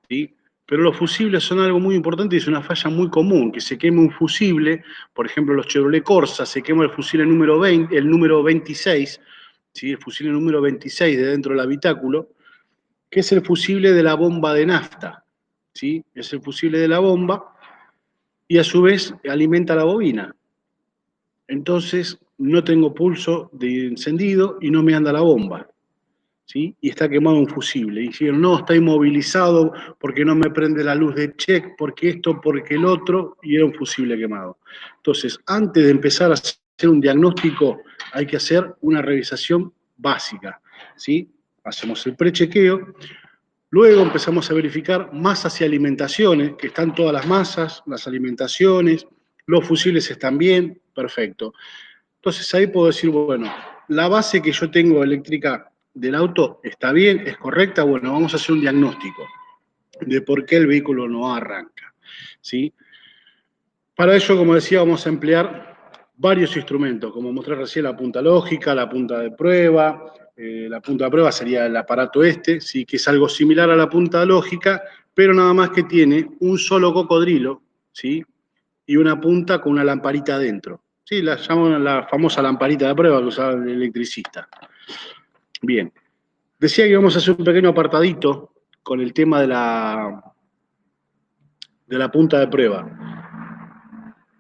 ¿sí? Pero los fusibles son algo muy importante y es una falla muy común, que se queme un fusible, por ejemplo los Chevrolet Corsa, se quema el fusible número 20, el número 26, ¿sí? El fusible número 26 de dentro del habitáculo, que es el fusible de la bomba de nafta, ¿sí? Es el fusible de la bomba y a su vez alimenta la bobina. Entonces no tengo pulso de encendido y no me anda la bomba, ¿sí? Y está quemado un fusible. Y dijeron, no, está inmovilizado porque no me prende la luz de check, porque esto, porque el otro, y era un fusible quemado. Entonces, antes de empezar a hacer un diagnóstico, hay que hacer una revisación básica, ¿sí? Hacemos el prechequeo, luego empezamos a verificar masas y alimentaciones, que están todas las masas, las alimentaciones, los fusibles están bien, perfecto. Entonces ahí puedo decir, bueno, la base que yo tengo eléctrica del auto está bien, es correcta, bueno, vamos a hacer un diagnóstico de por qué el vehículo no arranca, ¿sí? Para ello, como decía, vamos a emplear varios instrumentos, como mostré recién la punta lógica, la punta de prueba. La punta de prueba sería el aparato este, ¿sí? Que es algo similar a la punta lógica, pero nada más que tiene un solo cocodrilo, ¿sí? Y una punta con una lamparita adentro. Sí, la llaman la famosa lamparita de prueba que usaba el electricista. Bien, decía que íbamos a hacer un pequeño apartadito con el tema de la punta de prueba.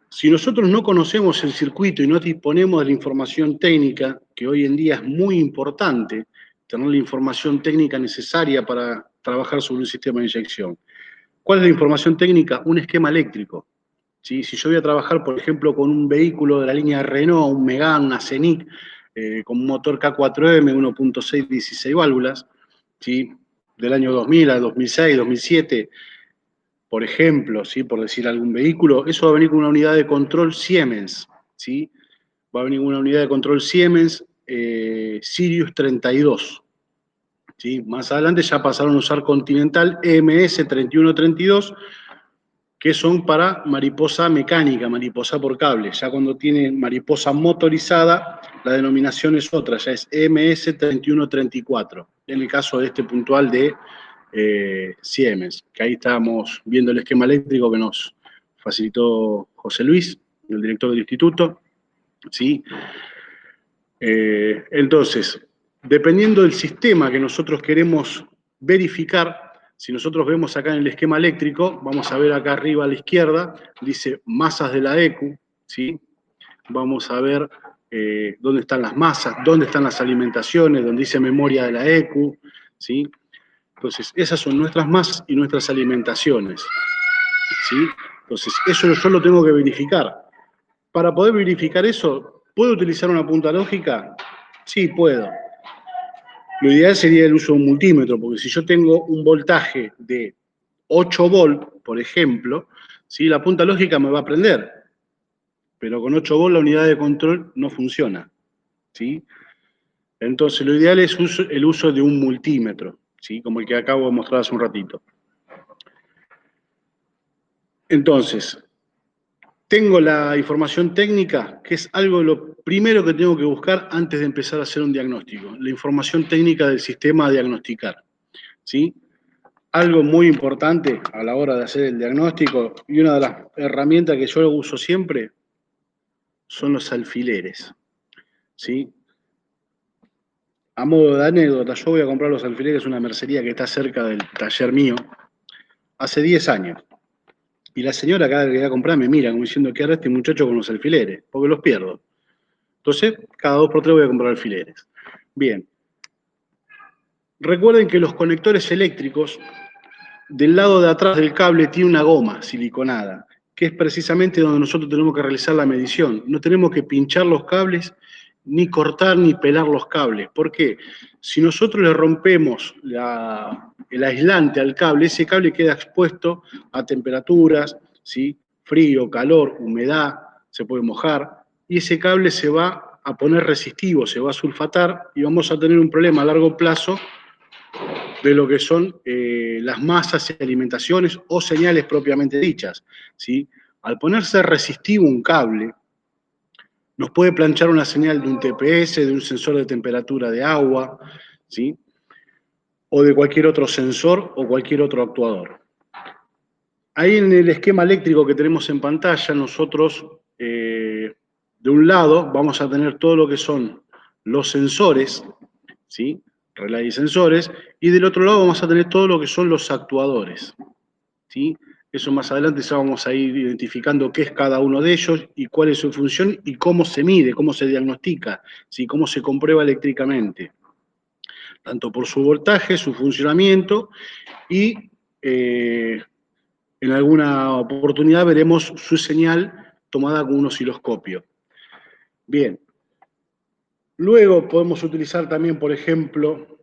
Si nosotros no conocemos el circuito y no disponemos de la información técnica, que hoy en día es muy importante, tener la información técnica necesaria para trabajar sobre un sistema de inyección. ¿Cuál es la información técnica? Un esquema eléctrico. ¿Sí? Si yo voy a trabajar, por ejemplo, con un vehículo de la línea Renault, un Megane, una Scenic, con un motor K4M, 1.6, 16 válvulas, ¿sí? Del año 2000 a 2006, 2007, por ejemplo, ¿sí? Por decir algún vehículo, eso va a venir con una unidad de control Siemens, ¿sí? Va a venir con una unidad de control Siemens Sirius 32. ¿Sí? Más adelante ya pasaron a usar Continental EMS 3132, que son para mariposa mecánica, mariposa por cable. Ya cuando tiene mariposa motorizada, la denominación es otra, ya es MS 3134, en el caso de este puntual de Siemens, que ahí estábamos viendo el esquema eléctrico que nos facilitó José Luis, el director del instituto, ¿sí? Entonces, dependiendo del sistema que nosotros queremos verificar, si nosotros vemos acá en el esquema eléctrico, vamos a ver acá arriba a la izquierda, dice masas de la ECU, ¿sí? Vamos a ver dónde están las masas, dónde están las alimentaciones, donde dice memoria de la ECU, ¿sí? Entonces, esas son nuestras masas y nuestras alimentaciones, ¿sí? Entonces, eso yo lo tengo que verificar. Para poder verificar eso, ¿puedo utilizar una punta lógica? Sí, puedo. Lo ideal sería el uso de un multímetro, porque si yo tengo un voltaje de 8 volt, por ejemplo, ¿sí? La punta lógica me va a prender, pero con 8 volt la unidad de control no funciona, ¿sí? Entonces lo ideal es el uso de un multímetro, ¿sí? Como el que acabo de mostrar hace un ratito. Entonces, tengo la información técnica, que es algo de lo primero que tengo que buscar antes de empezar a hacer un diagnóstico, la información técnica del sistema a diagnosticar, ¿sí? Algo muy importante a la hora de hacer el diagnóstico y una de las herramientas que yo uso siempre son los alfileres, ¿sí? A modo de anécdota, yo voy a comprar los alfileres en una mercería que está cerca del taller mío hace 10 años. Y la señora cada vez que voy a comprar me mira como diciendo, ¿qué hará este muchacho con los alfileres? Porque los pierdo. Entonces, cada 2 por 3 voy a comprar alfileres. Bien. Recuerden que los conectores eléctricos, del lado de atrás del cable tiene una goma siliconada, que es precisamente donde nosotros tenemos que realizar la medición. No tenemos que pinchar los cables, ni cortar, ni pelar los cables. ¿Por qué? Si nosotros le rompemos el aislante al cable, ese cable queda expuesto a temperaturas, ¿sí? Frío, calor, humedad, se puede mojar, y ese cable se va a poner resistivo, se va a sulfatar, y vamos a tener un problema a largo plazo de lo que son las masas y alimentaciones o señales propiamente dichas, ¿sí? Al ponerse resistivo un cable, nos puede planchar una señal de un TPS, de un sensor de temperatura de agua, ¿sí? o de cualquier otro sensor o cualquier otro actuador. Ahí en el esquema eléctrico que tenemos en pantalla, nosotros de un lado vamos a tener todo lo que son los sensores, ¿sí? Relay y sensores, y del otro lado vamos a tener todo lo que son los actuadores, ¿sí? Eso más adelante ya vamos a ir identificando qué es cada uno de ellos y cuál es su función y cómo se mide, cómo se diagnostica, ¿sí? Cómo se comprueba eléctricamente, tanto por su voltaje, su funcionamiento y en alguna oportunidad veremos su señal tomada con un osciloscopio. Bien. Luego podemos utilizar también, por ejemplo,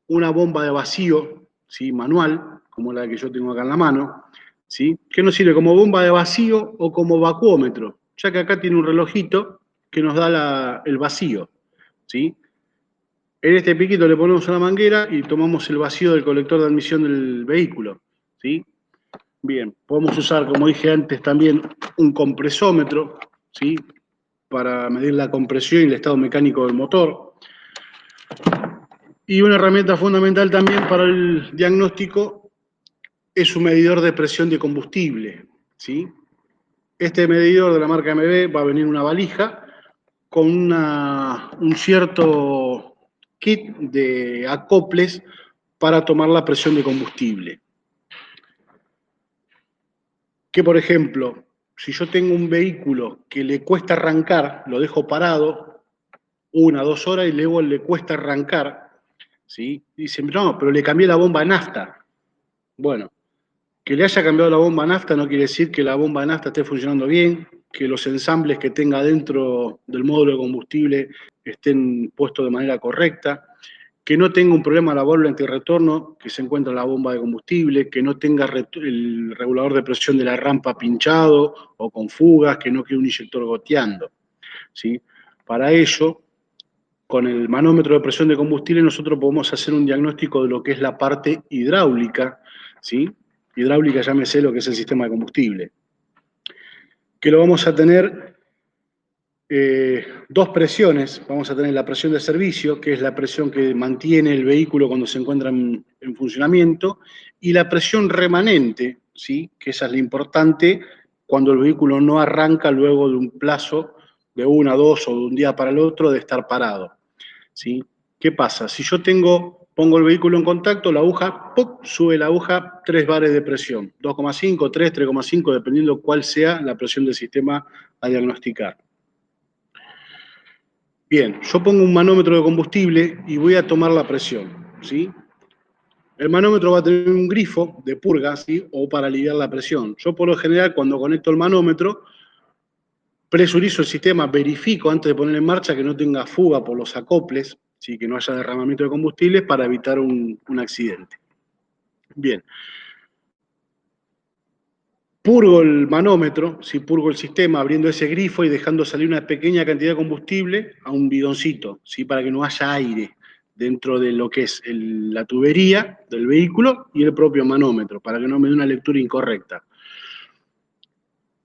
una bomba de vacío, ¿sí? Manual, como la que yo tengo acá en la mano, ¿sí? Que nos sirve como bomba de vacío o como vacuómetro, ya que acá tiene un relojito que nos da el vacío, ¿sí? En este piquito le ponemos una manguera y tomamos el vacío del colector de admisión del vehículo, ¿sí? Bien, podemos usar, como dije antes, también un compresómetro, ¿sí? Para medir la compresión y el estado mecánico del motor. Y una herramienta fundamental también para el diagnóstico es un medidor de presión de combustible, ¿sí? Este medidor de la marca MB va a venir en una valija con un cierto kit de acoples para tomar la presión de combustible. Que, por ejemplo, si yo tengo un vehículo que le cuesta arrancar, lo dejo parado 1 o 2 horas y luego le cuesta arrancar, ¿sí? Dicen, no, pero le cambié la bomba a nafta. Bueno, que le haya cambiado la bomba a nafta no quiere decir que la bomba de nafta esté funcionando bien, que los ensambles que tenga dentro del módulo de combustible estén puestos de manera correcta, que no tenga un problema la válvula antirretorno que se encuentra en la bomba de combustible, que no tenga el regulador de presión de la rampa pinchado o con fugas, que no quede un inyector goteando, ¿sí? Para ello, con el manómetro de presión de combustible nosotros podemos hacer un diagnóstico de lo que es la parte hidráulica, ¿sí? Hidráulica, llámese lo que es el sistema de combustible. Que lo vamos a tener dos presiones. Vamos a tener la presión de servicio, que es la presión que mantiene el vehículo cuando se encuentra en funcionamiento, y la presión remanente, ¿sí? Que esa es la importante cuando el vehículo no arranca luego de un plazo de 1, 2 o de un día para el otro de estar parado, ¿sí? ¿Qué pasa? Si yo pongo el vehículo en contacto, la aguja, ¡pum!, sube la aguja 3 bares de presión, 2,5, 3, 3,5, dependiendo cuál sea la presión del sistema a diagnosticar. Bien, yo pongo un manómetro de combustible y voy a tomar la presión, ¿sí? El manómetro va a tener un grifo de purga, ¿sí? O para aliviar la presión. Yo por lo general cuando conecto el manómetro, presurizo el sistema, verifico antes de poner en marcha que no tenga fuga por los acoples, ¿sí? Que no haya derramamiento de combustible para evitar un accidente. Bien. Purgo el manómetro, ¿sí? Purgo el sistema abriendo ese grifo y dejando salir una pequeña cantidad de combustible a un bidoncito, ¿sí? Para que no haya aire dentro de lo que es la tubería del vehículo y el propio manómetro, para que no me dé una lectura incorrecta.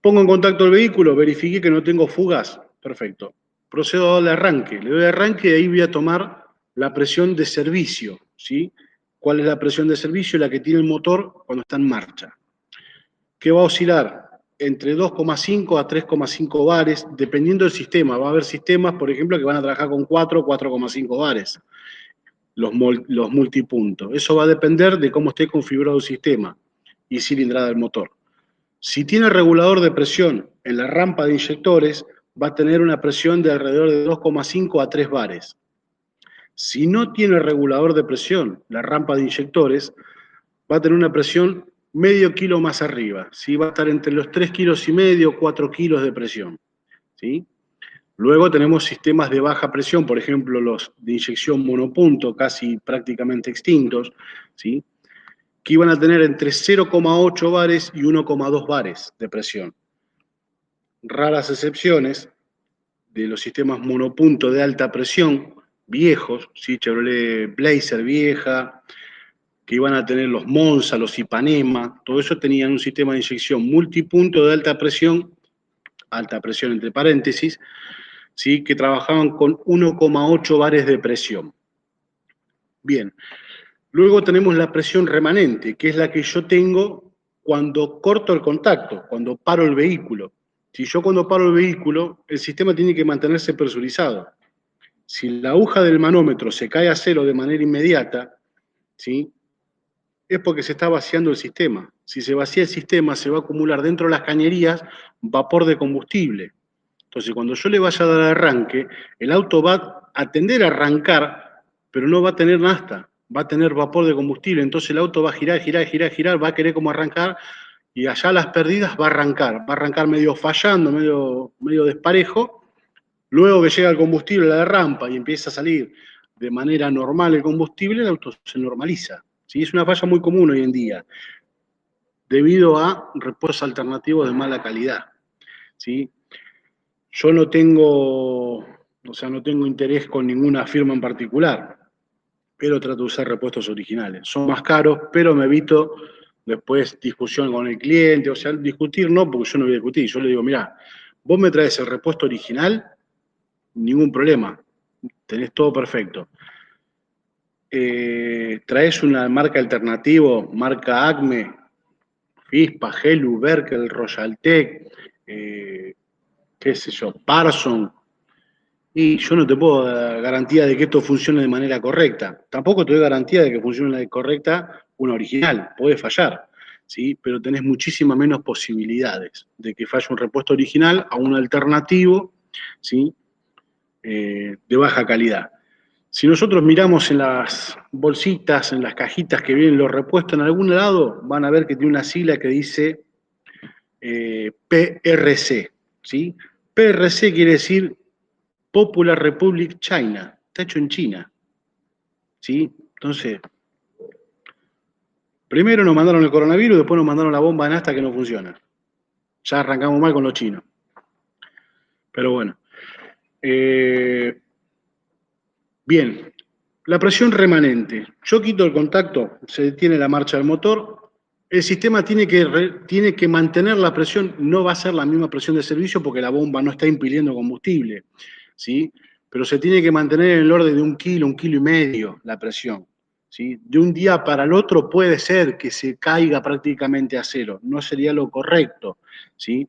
Pongo en contacto el vehículo, verifiqué que no tengo fugas, perfecto. Procedo a darle arranque, le doy arranque y ahí voy a tomar la presión de servicio, ¿sí? ¿Cuál es la presión de servicio? La que tiene el motor cuando está en marcha, que va a oscilar entre 2,5 a 3,5 bares, dependiendo del sistema. Va a haber sistemas, por ejemplo, que van a trabajar con 4,5 bares, los multipuntos. Eso va a depender de cómo esté configurado el sistema y cilindrada del motor. Si tiene regulador de presión en la rampa de inyectores, va a tener una presión de alrededor de 2,5 a 3 bares. Si no tiene regulador de presión, la rampa de inyectores va a tener una presión medio kilo más arriba, ¿sí? Va a estar entre los 3,5 kilos, 4 kilos de presión, ¿sí? Luego tenemos sistemas de baja presión, por ejemplo, los de inyección monopunto, casi prácticamente extintos, ¿sí? Que iban a tener entre 0,8 bares y 1,2 bares de presión. Raras excepciones de los sistemas monopunto de alta presión, viejos, ¿sí? Chevrolet Blazer vieja, que iban a tener los Monza, los Ipanema, todo eso tenían un sistema de inyección multipunto de alta presión entre paréntesis, ¿sí? Que trabajaban con 1,8 bares de presión. Bien, Luego tenemos la presión remanente, que es la que yo tengo cuando corto el contacto, cuando paro el vehículo. Si yo cuando paro el vehículo, el sistema tiene que mantenerse presurizado. Si la aguja del manómetro se cae a cero de manera inmediata, ¿sí? Es porque se está vaciando el sistema. Si se vacía el sistema, se va a acumular dentro de las cañerías vapor de combustible. Entonces, cuando yo le vaya a dar arranque, el auto va a tender a arrancar, pero no va a tener nafta, va a tener vapor de combustible. Entonces el auto va a girar, girar, girar, girar, va a querer como arrancar, y allá a las perdidas va a arrancar medio fallando, medio desparejo. Luego que llega el combustible a la rampa y empieza a salir de manera normal el combustible, el auto se normaliza. ¿Sí? Es una falla muy común hoy en día, debido a repuestos alternativos de mala calidad. ¿Sí? Yo no tengo, no tengo interés con ninguna firma en particular, pero trato de usar repuestos originales. Son más caros, pero me evito después discusión con el cliente, o sea, discutir no, porque yo no voy a discutir. Yo le digo, mirá, vos me traes el repuesto original, ningún problema, tenés todo perfecto. Traes una marca alternativo, marca Acme, Fispa, Helu, Berkel, Royaltec, qué sé yo, Parson, y yo no te puedo dar garantía de que esto funcione de manera correcta. Tampoco te doy garantía de que funcione de correcta una original, puede fallar, ¿sí? Pero tenés muchísimas menos posibilidades de que falle un repuesto original a un alternativo, ¿sí? De baja calidad. Si nosotros miramos en las bolsitas, en las cajitas que vienen los repuestos en algún lado, van a ver que tiene una sigla que dice PRC, ¿sí? PRC quiere decir Popular Republic China, está hecho en China, ¿sí? Entonces, primero nos mandaron el coronavirus, después nos mandaron la bomba de nafta que no funciona. Ya arrancamos mal con los chinos. Pero bueno. Bien, la presión remanente. Yo quito el contacto, se detiene la marcha del motor. El sistema tiene que mantener la presión, no va a ser la misma presión de servicio porque la bomba no está impiliendo combustible, ¿sí? Pero se tiene que mantener en el orden de 1 kilo, 1,5 kilos la presión, ¿sí? De un día para el otro puede ser que se caiga prácticamente a cero, no sería lo correcto, ¿sí?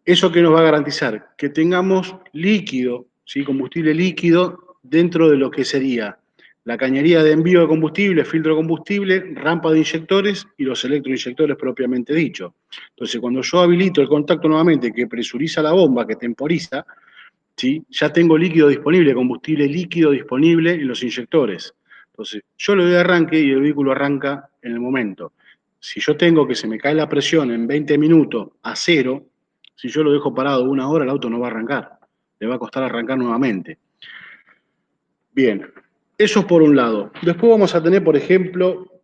¿Eso qué nos va a garantizar? Que tengamos líquido, ¿sí? Combustible líquido dentro de lo que sería la cañería de envío de combustible, filtro de combustible, rampa de inyectores y los electroinyectores propiamente dicho. Entonces, cuando yo habilito el contacto nuevamente que presuriza la bomba, que temporiza, ¿sí? Ya tengo líquido disponible, combustible líquido disponible en los inyectores. Entonces, yo le doy arranque y el vehículo arranca en el momento. Si yo tengo que se me cae la presión en 20 minutos a cero, si yo lo dejo parado 1 hora, el auto no va a arrancar. Le va a costar arrancar nuevamente. Bien, eso por un lado. Después vamos a tener, por ejemplo,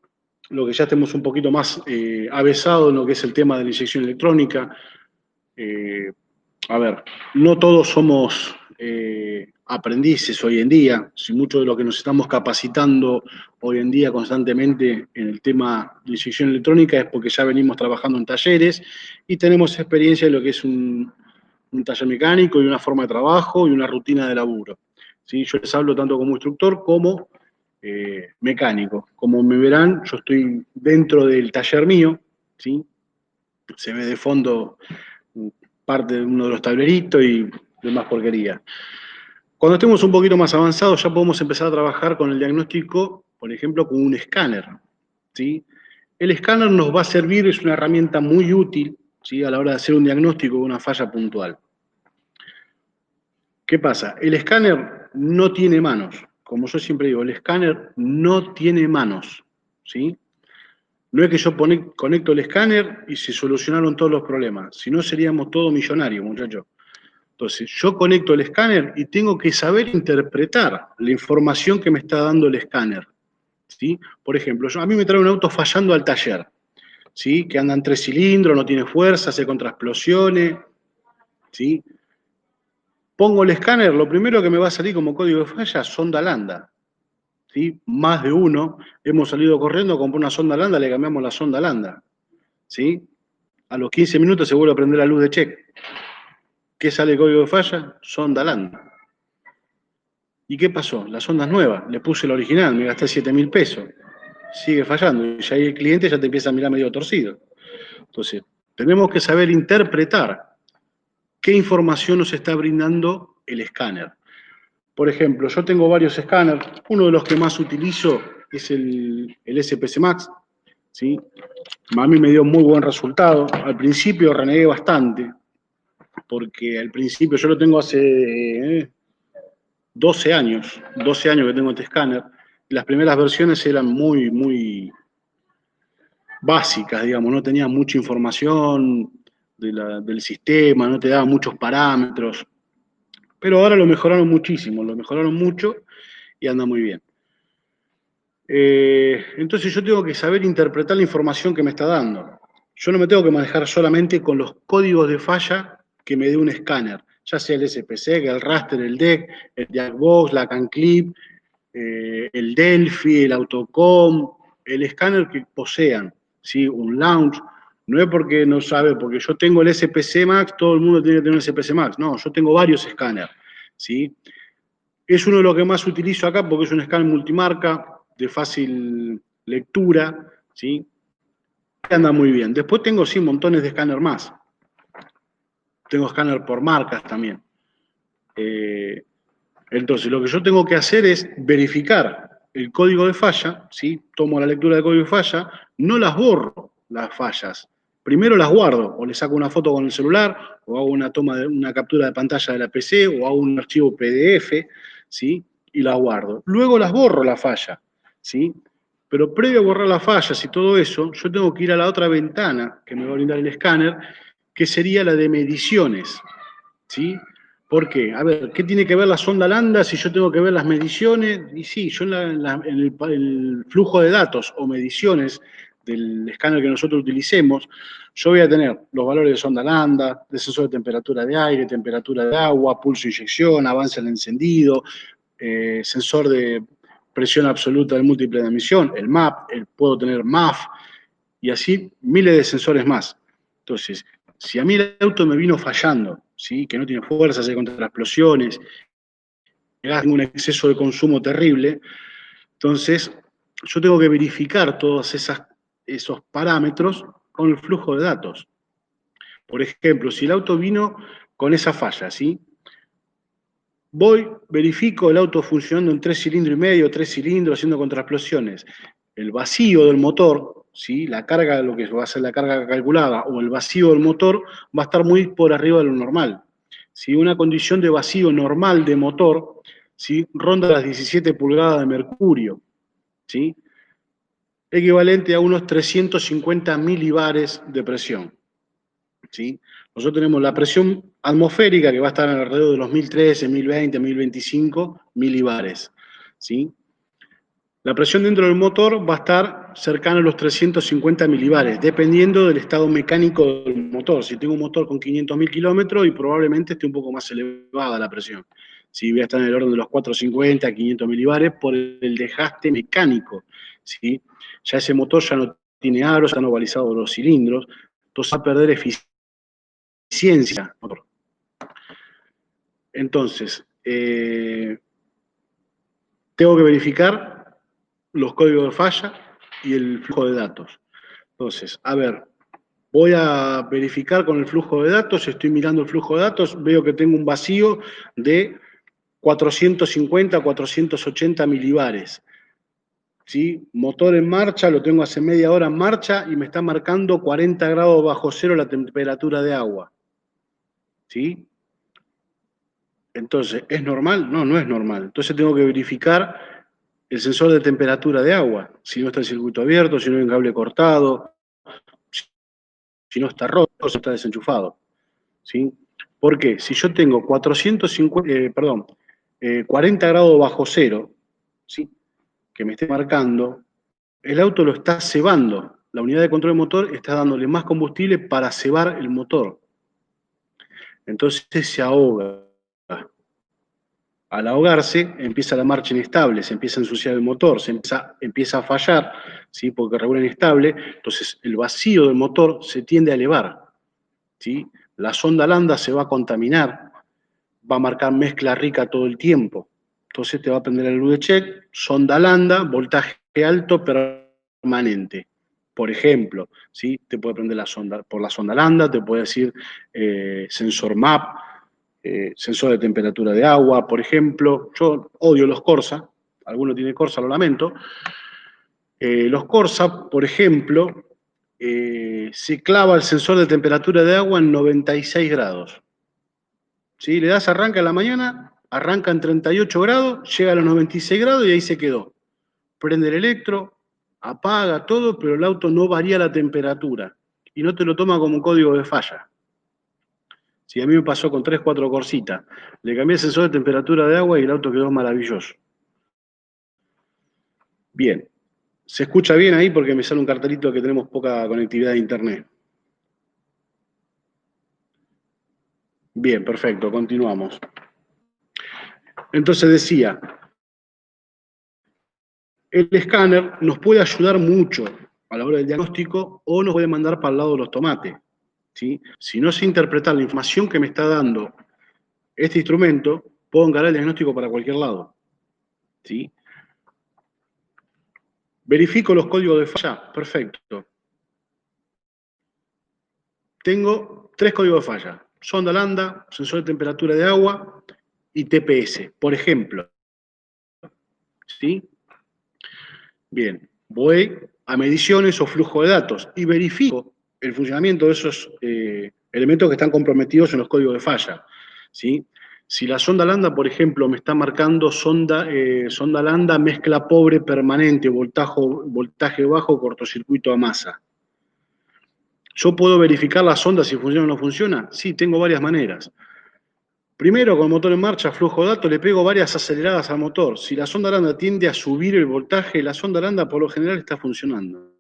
lo que ya estemos un poquito más avesado en lo que es el tema de la inyección electrónica. A ver, no todos somos aprendices hoy en día, si mucho de lo que nos estamos capacitando hoy en día constantemente en el tema de inyección electrónica es porque ya venimos trabajando en talleres y tenemos experiencia en lo que es un taller mecánico y una forma de trabajo y una rutina de laburo. ¿Sí? Yo les hablo tanto como instructor como mecánico. Como me verán, yo estoy dentro del taller mío, ¿sí? Se ve de fondo parte de uno de los tableritos y demás porquería. Cuando estemos un poquito más avanzados, ya podemos empezar a trabajar con el diagnóstico, por ejemplo, con un escáner, ¿sí? El escáner nos va a servir, es una herramienta muy útil, ¿sí? A la hora de hacer un diagnóstico de una falla puntual. ¿Qué pasa? El escáner no tiene manos. Como yo siempre digo, el escáner no tiene manos, ¿sí? No es que yo conecto el escáner y se solucionaron todos los problemas, si no seríamos todos millonarios, muchachos. Entonces, yo conecto el escáner y tengo que saber interpretar la información que me está dando el escáner, ¿sí? Por ejemplo, a mí me trae un auto fallando al taller, ¿sí? Que anda en 3 cilindros, no tiene fuerza, hace contraexplosiones, ¿sí? Pongo el escáner, lo primero que me va a salir como código de falla, sonda lambda, ¿sí? Más de uno hemos salido corriendo, compró una sonda lambda, le cambiamos la sonda lambda, ¿sí? A los 15 minutos se vuelve a prender la luz de check. ¿Qué sale el código de falla? Sonda lambda. ¿Y qué pasó? La sonda es nueva, le puse la original, me gasté 7.000 pesos. sigue fallando. Y ya ahí el cliente ya te empieza a mirar medio torcido. Entonces, tenemos que saber interpretar qué información nos está brindando el escáner. Por ejemplo, yo tengo varios escáneres. Uno de los que más utilizo es el SPC Max, ¿sí? A mí me dio muy buen resultado. Al principio renegué bastante, porque al principio yo lo tengo hace 12 años que tengo este escáner. Las primeras versiones eran muy básicas, digamos, no tenía mucha información del sistema, no te daba muchos parámetros, pero ahora lo mejoraron muchísimo, lo mejoraron mucho y anda muy bien. Entonces yo tengo que saber interpretar la información que me está dando. Yo no me tengo que manejar solamente con los códigos de falla que me dé un escáner, ya sea el SPSEC, el raster, el DEC, el Jackbox, la CanClip, el Delphi, el Autocom, el escáner que posean, ¿sí? Un launch. No es porque no sabe, porque yo tengo el SPC Max, todo el mundo tiene que tener un SPC Max. No, yo tengo varios escáneres, ¿sí? Es uno de los que más utilizo acá porque es un escáner multimarca, de fácil lectura, ¿sí? Anda muy bien. Después tengo, sí, montones de escáner más. Tengo escáner por marcas también. Entonces, lo que yo tengo que hacer es verificar el código de falla, ¿sí? Tomo la lectura del código de falla, no las borro las fallas. Primero las guardo, o le saco una foto con el celular, o hago una captura de pantalla de la PC, o hago un archivo PDF, ¿sí? Y las guardo. Luego las borro la falla, ¿sí? Pero previo a borrar las fallas y todo eso, yo tengo que ir a la otra ventana que me va a brindar el escáner, que sería la de mediciones, ¿sí? ¿Por qué? A ver, ¿qué tiene que ver la sonda lambda si yo tengo que ver las mediciones? Y sí, yo en el flujo de datos o mediciones del escáner que nosotros utilicemos, yo voy a tener los valores de sonda lambda, de sensor de temperatura de aire, temperatura de agua, pulso de inyección, avance al encendido, sensor de presión absoluta del múltiple de emisión, el MAP, puedo tener MAF, y así miles de sensores más. Entonces, si a mí el auto me vino fallando, ¿sí? Que no tiene fuerza, se contra las explosiones, tengo un exceso de consumo terrible, entonces yo tengo que verificar todos esos parámetros con el flujo de datos. Por ejemplo, si el auto vino con esa falla, ¿sí? Voy, verifico el auto funcionando en 3 cilindros y medio, 3 cilindros, haciendo contraexplosiones. El vacío del motor, ¿sí? La carga, lo que va a ser la carga calculada, o el vacío del motor, va a estar muy por arriba de lo normal. Si una condición de vacío normal de motor, ¿sí? Ronda las 17 pulgadas de mercurio, ¿sí? Equivalente a unos 350 milibares de presión, ¿sí? Nosotros tenemos la presión atmosférica que va a estar alrededor de los 1013, 1020, 1025 milibares, ¿sí? La presión dentro del motor va a estar cercana a los 350 milibares, dependiendo del estado mecánico del motor. Si tengo un motor con 500.000 kilómetros, y probablemente esté un poco más elevada la presión. Si voy a estar en el orden de los 450, 500 milibares por el desgaste mecánico, ¿sí? Ya ese motor ya no tiene aros, ya no balizados los cilindros, entonces va a perder eficiencia. Entonces, tengo que verificar los códigos de falla y el flujo de datos. Entonces, a ver, voy a verificar con el flujo de datos, estoy mirando el flujo de datos, veo que tengo un vacío de 450, 480 milibares. ¿Sí? Motor en marcha, lo tengo hace media hora en marcha y me está marcando 40 grados bajo cero la temperatura de agua. ¿Sí? Entonces, ¿es normal? No, no es normal. Entonces tengo que verificar el sensor de temperatura de agua, si no está el circuito abierto, si no hay un cable cortado, si no está roto, si está desenchufado. ¿Sí? ¿Por qué? Si yo tengo 40 grados bajo cero, ¿sí? Que me esté marcando, el auto lo está cebando. La unidad de control de motor está dándole más combustible para cebar el motor. Entonces se ahoga. Al ahogarse, empieza la marcha inestable, se empieza a ensuciar el motor, empieza a fallar, ¿sí? Porque regula inestable, entonces el vacío del motor se tiende a elevar, ¿sí? La sonda lambda se va a contaminar, va a marcar mezcla rica todo el tiempo, entonces te va a prender el luz de check, sonda lambda, voltaje alto, permanente. Por ejemplo, ¿sí? Te puede prender la sonda, por la sonda lambda, te puede decir sensor MAP, sensor de temperatura de agua, por ejemplo. Yo odio los Corsa, alguno tiene Corsa, lo lamento. Los Corsa, por ejemplo, se clava el sensor de temperatura de agua en 96 grados. ¿Sí? Le das arranca en la mañana, arranca en 38 grados, llega a los 96 grados y ahí se quedó. Prende el electro, apaga todo, pero el auto no varía la temperatura y no te lo toma como un código de falla. Si a mí me pasó con 3, 4 Corsitas, le cambié el sensor de temperatura de agua y el auto quedó maravilloso. Bien, se escucha bien ahí porque me sale un cartelito que tenemos poca conectividad de internet. Bien, perfecto, continuamos. Entonces decía, el escáner nos puede ayudar mucho a la hora del diagnóstico o nos puede mandar para el lado de los tomates. ¿Sí? Si no sé interpretar la información que me está dando este instrumento, puedo encarar el diagnóstico para cualquier lado. ¿Sí? Verifico los códigos de falla, perfecto. Tengo 3 códigos de falla: sonda lambda, sensor de temperatura de agua y TPS, por ejemplo. ¿Sí? Bien, voy a mediciones o flujo de datos y verifico el funcionamiento de esos elementos que están comprometidos en los códigos de falla. ¿Sí? Si la sonda lambda, por ejemplo, me está marcando sonda lambda mezcla pobre permanente, voltaje bajo, cortocircuito a masa. ¿Yo puedo verificar la sonda si funciona o no funciona? Sí, tengo varias maneras. Primero, con el motor en marcha, flujo de datos, le pego varias aceleradas al motor. Si la sonda lambda tiende a subir el voltaje, la sonda lambda por lo general está funcionando.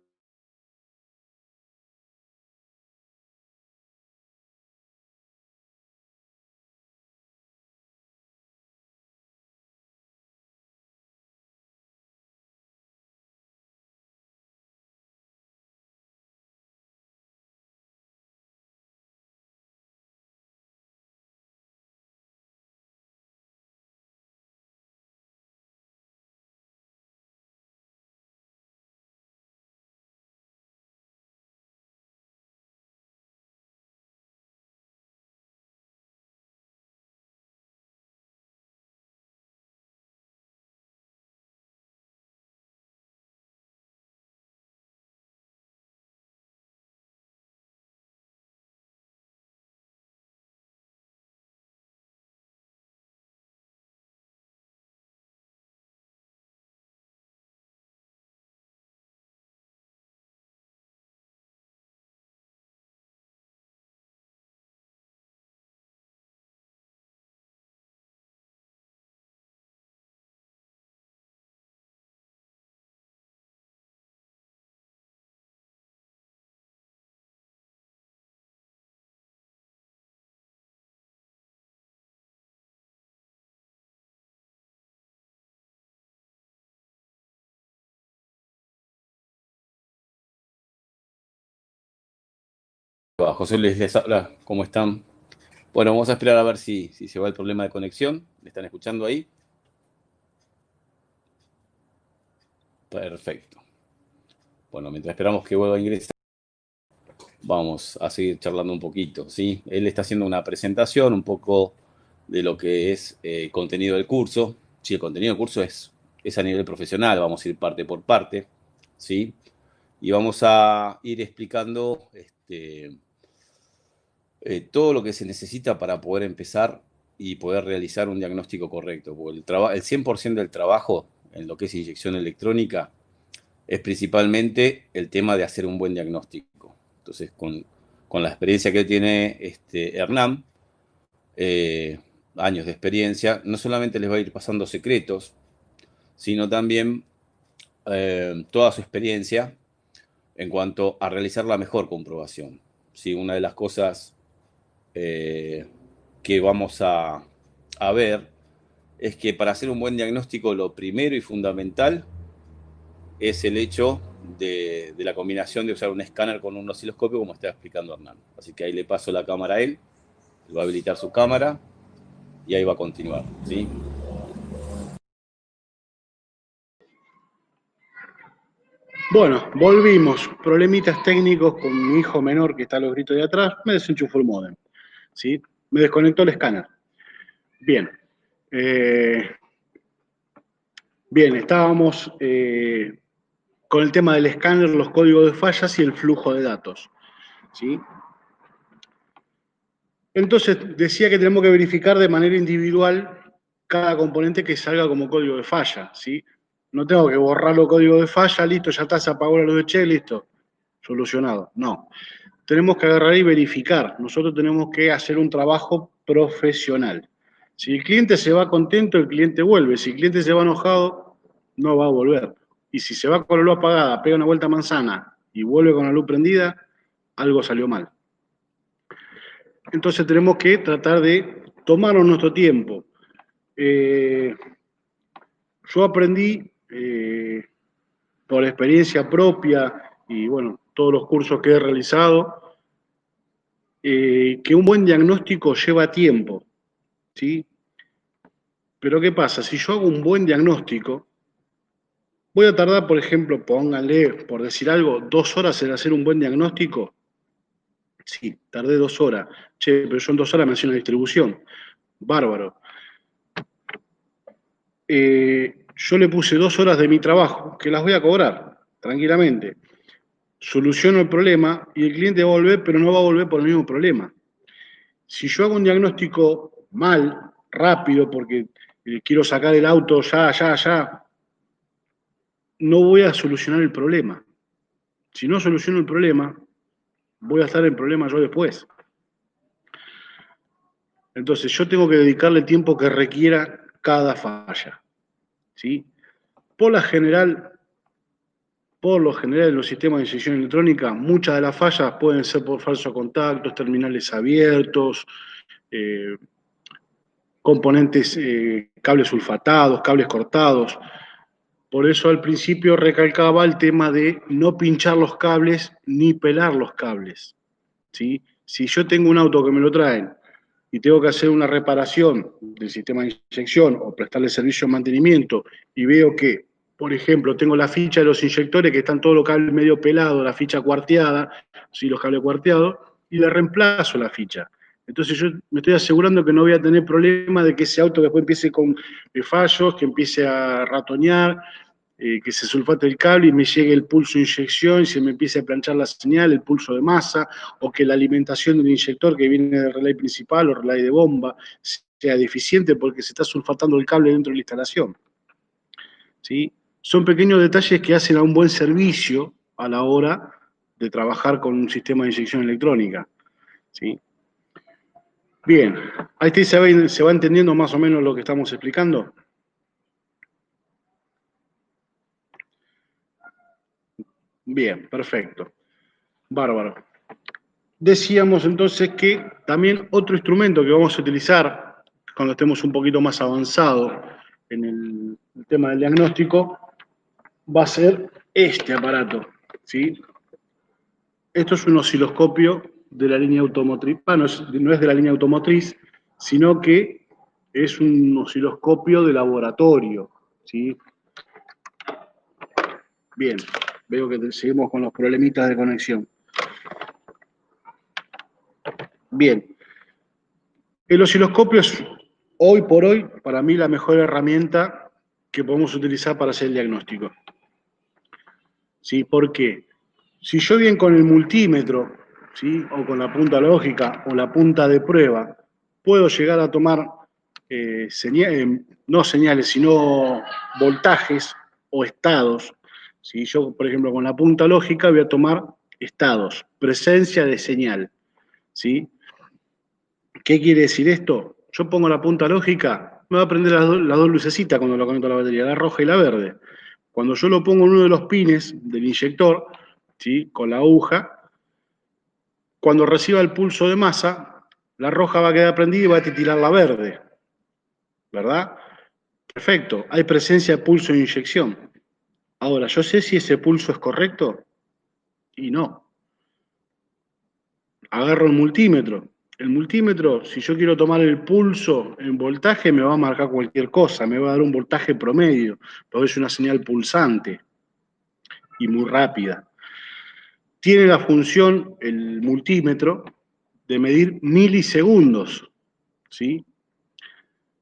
Hola, José Luis les habla, ¿cómo están? Bueno, vamos a esperar a ver si se va el problema de conexión. ¿Me están escuchando ahí? Perfecto. Bueno, mientras esperamos que vuelva a ingresar, vamos a seguir charlando un poquito, ¿sí? Él está haciendo una presentación un poco de lo que es el contenido del curso. Sí, el contenido del curso es a nivel profesional, vamos a ir parte por parte, ¿sí? Y vamos a ir explicando todo lo que se necesita para poder empezar y poder realizar un diagnóstico correcto. Porque el 100% del trabajo en lo que es inyección electrónica es principalmente el tema de hacer un buen diagnóstico. Entonces, con la experiencia que tiene Hernán, eh, años de experiencia, no solamente les va a ir pasando secretos, sino también toda su experiencia en cuanto a realizar la mejor comprobación. ¿Sí? Una de las cosas eh, que vamos a ver es que para hacer un buen diagnóstico lo primero y fundamental es el hecho de la combinación de usar un escáner con un osciloscopio, como está explicando Hernán. Así que ahí le paso la cámara a él, él va a habilitar su cámara y ahí va a continuar, ¿sí? Bueno, volvimos. Problemitas técnicos con mi hijo menor que está a los gritos de atrás. Me desenchufó el módem. ¿Sí? Me desconectó el escáner. Bien. Eh, bien, estábamos con el tema del escáner, los códigos de fallas y el flujo de datos. ¿Sí? Entonces, decía que tenemos que verificar de manera individual cada componente que salga como código de falla. ¿Sí? No tengo que borrar los códigos de falla, listo, ya está, se apagó la luz de che, listo, solucionado. No. Tenemos que agarrar y verificar. Nosotros tenemos que hacer un trabajo profesional. Si el cliente se va contento, el cliente vuelve. Si el cliente se va enojado, no va a volver. Y si se va con la luz apagada, pega una vuelta a manzana y vuelve con la luz prendida, algo salió mal. Entonces tenemos que tratar de tomarnos nuestro tiempo. Yo aprendí por experiencia propia y bueno, todos los cursos que he realizado, que un buen diagnóstico lleva tiempo, ¿sí? Pero ¿qué pasa? Si yo hago un buen diagnóstico, voy a tardar, por ejemplo, pónganle, por decir algo, 2 horas en hacer un buen diagnóstico. Sí, tardé 2 horas. Che, pero yo en 2 horas me hacía una distribución. Bárbaro. Yo le puse 2 horas de mi trabajo, que las voy a cobrar, tranquilamente. Soluciono el problema y el cliente va a volver, pero no va a volver por el mismo problema. Si yo hago un diagnóstico mal, rápido, porque quiero sacar el auto ya, no voy a solucionar el problema. Si no soluciono el problema, voy a estar en problema yo después. Entonces yo tengo que dedicarle el tiempo que requiera cada falla. ¿Sí? Por lo general en los sistemas de inyección electrónica, muchas de las fallas pueden ser por falsos contactos, terminales abiertos, eh, componentes, cables sulfatados, cables cortados. Por eso al principio recalcaba el tema de no pinchar los cables ni pelar los cables. ¿Sí? Si yo tengo un auto que me lo traen y tengo que hacer una reparación del sistema de inyección o prestarle servicio de mantenimiento y veo que, por ejemplo, tengo la ficha de los inyectores que están todos los cables medio pelados, la ficha cuarteada, ¿sí? Los cables cuarteados, y le reemplazo la ficha. Entonces yo me estoy asegurando que no voy a tener problema de que ese auto después empiece con fallos, que empiece a ratonear, que se sulfate el cable y me llegue el pulso de inyección y se me empiece a planchar la señal, el pulso de masa, o que la alimentación del inyector que viene del relay principal o relay de bomba sea deficiente porque se está sulfatando el cable dentro de la instalación. ¿Sí? Son pequeños detalles que hacen a un buen servicio a la hora de trabajar con un sistema de inyección electrónica. ¿Sí? Bien, ahí se va entendiendo más o menos lo que estamos explicando. Bien, perfecto. Bárbaro. Decíamos entonces que también otro instrumento que vamos a utilizar cuando estemos un poquito más avanzados en el tema del diagnóstico va a ser este aparato, ¿sí? Esto es un osciloscopio de la línea automotriz, no es de la línea automotriz, sino que es un osciloscopio de laboratorio, ¿sí? Bien, veo que seguimos con los problemitas de conexión. Bien, el osciloscopio es hoy por hoy, para mí, la mejor herramienta que podemos utilizar para hacer el diagnóstico. ¿Sí? ¿Por qué? Si yo bien con el multímetro, ¿sí? O con la punta lógica o la punta de prueba, puedo llegar a tomar no señales, sino voltajes o estados. ¿Sí? Yo, por ejemplo, con la punta lógica voy a tomar estados, presencia de señal. ¿Sí? ¿Qué quiere decir esto? Yo pongo la punta lógica, me va a prender las dos lucecitas cuando lo conecto a la batería, la roja y la verde. Cuando yo lo pongo en uno de los pines del inyector, ¿sí? Con la aguja, cuando reciba el pulso de masa, la roja va a quedar prendida y va a titilar la verde. ¿Verdad? Perfecto, hay presencia de pulso de inyección. Ahora, ¿yo sé si ese pulso es correcto? Y no. Agarro el multímetro. El multímetro, si yo quiero tomar el pulso en voltaje, me va a marcar cualquier cosa, me va a dar un voltaje promedio, porque es una señal pulsante. y muy rápida. Tiene la función, el multímetro, de medir milisegundos, ¿sí?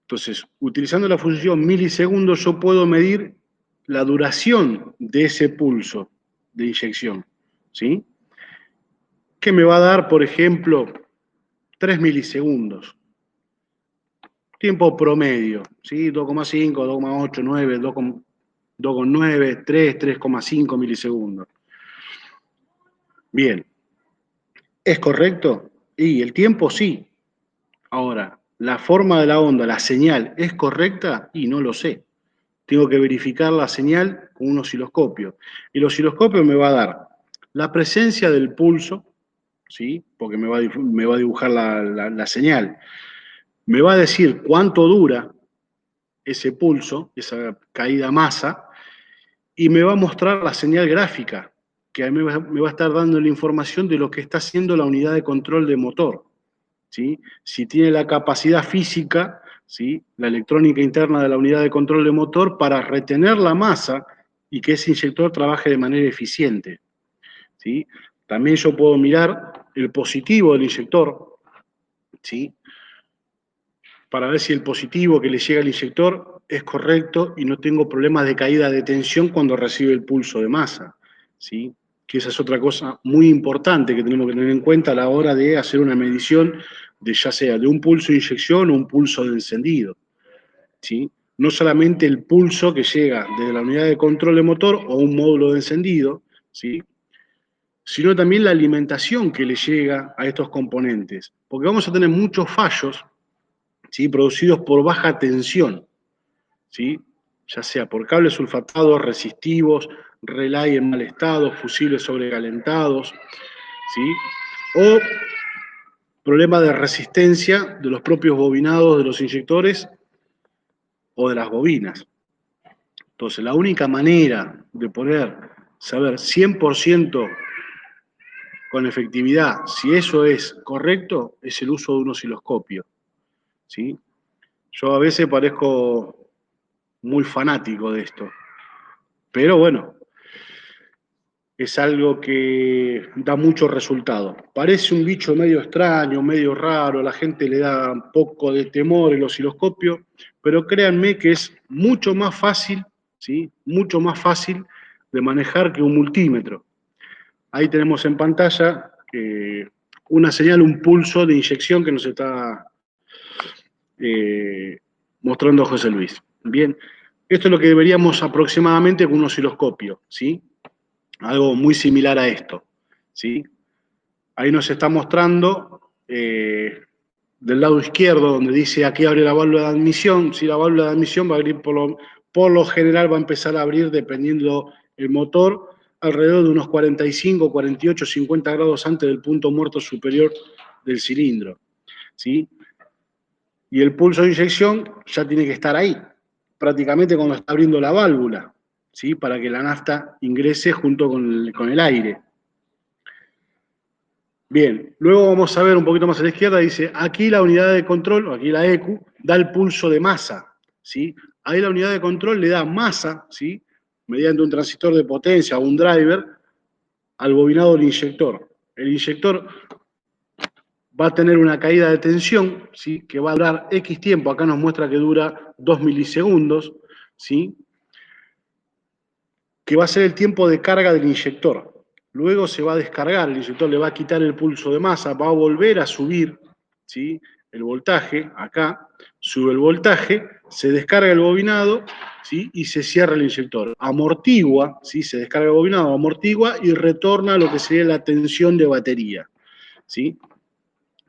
Entonces, utilizando la función milisegundos, yo puedo medir la duración de ese pulso de inyección, ¿sí? Que me va a dar, por ejemplo, 3 milisegundos. Tiempo promedio, ¿sí? 2,5, 2,8, 9, 2,9, 3, 3,5 milisegundos. Bien. ¿Es correcto? Y el tiempo sí. Ahora, la forma de la onda, la señal, ¿es correcta? Y no lo sé. Tengo que verificar la señal con un osciloscopio. El osciloscopio me va a dar la presencia del pulso, ¿sí? Porque me va a dibujar la señal. Me va a decir cuánto dura ese pulso, esa caída masa, y me va a mostrar la señal gráfica, que a mí me va a estar dando la información de lo que está haciendo la unidad de control de motor, ¿sí? Si tiene la capacidad física, ¿sí? La electrónica interna de la unidad de control de motor para retener la masa y que ese inyector trabaje de manera eficiente, ¿sí? También yo puedo mirar el positivo del inyector, ¿sí? Para ver si el positivo que le llega al inyector es correcto y no tengo problemas de caída de tensión cuando recibe el pulso de masa, ¿sí? Que esa es otra cosa muy importante que tenemos que tener en cuenta a la hora de hacer una medición de ya sea de un pulso de inyección o un pulso de encendido, ¿sí? No solamente el pulso que llega desde la unidad de control de motor o un módulo de encendido, ¿sí? Sino también la alimentación que le llega a estos componentes, porque vamos a tener muchos fallos, ¿sí? Producidos por baja tensión, ¿sí? Ya sea por cables sulfatados, resistivos, relay en mal estado, fusibles sobrecalentados, ¿sí? O problemas de resistencia de los propios bobinados de los inyectores o de las bobinas. Entonces, la única manera de poder saber 100% con efectividad si eso es correcto es el uso de un osciloscopio, ¿sí? Yo a veces parezco muy fanático de esto, pero bueno, es algo que da mucho resultado. Parece un bicho medio extraño, medio raro, a la gente le da un poco de temor el osciloscopio, pero créanme que es mucho más fácil, ¿sí? Mucho más fácil de manejar que un multímetro. Ahí tenemos en pantalla una señal, un pulso de inyección que nos está mostrando José Luis. Bien, esto es lo que deberíamos aproximadamente con un osciloscopio, ¿sí? Algo muy similar a esto, ¿sí? Ahí nos está mostrando del lado izquierdo, donde dice aquí abre la válvula de admisión. Si la válvula de admisión va a abrir por lo general va a empezar a abrir dependiendo el motor, alrededor de unos 45, 48, 50 grados antes del punto muerto superior del cilindro, ¿sí? Y el pulso de inyección ya tiene que estar ahí, prácticamente cuando está abriendo la válvula, ¿sí? Para que la nafta ingrese junto con el aire. Bien, luego vamos a ver un poquito más a la izquierda, dice, aquí la unidad de control, aquí la ECU, da el pulso de masa, ¿sí? Ahí la unidad de control le da masa, ¿sí? Mediante un transistor de potencia o un driver, al bobinado del inyector. El inyector va a tener una caída de tensión, ¿sí? Que va a durar X tiempo, acá nos muestra que dura 2 milisegundos, ¿sí? Que va a ser el tiempo de carga del inyector. Luego se va a descargar, el inyector le va a quitar el pulso de masa, va a volver a subir, ¿sí? El voltaje, acá, sube el voltaje, se descarga el bobinado, ¿sí? Y se cierra el inyector. Amortigua, ¿sí? Se descarga el bobinado, amortigua y retorna a lo que sería la tensión de batería, ¿sí?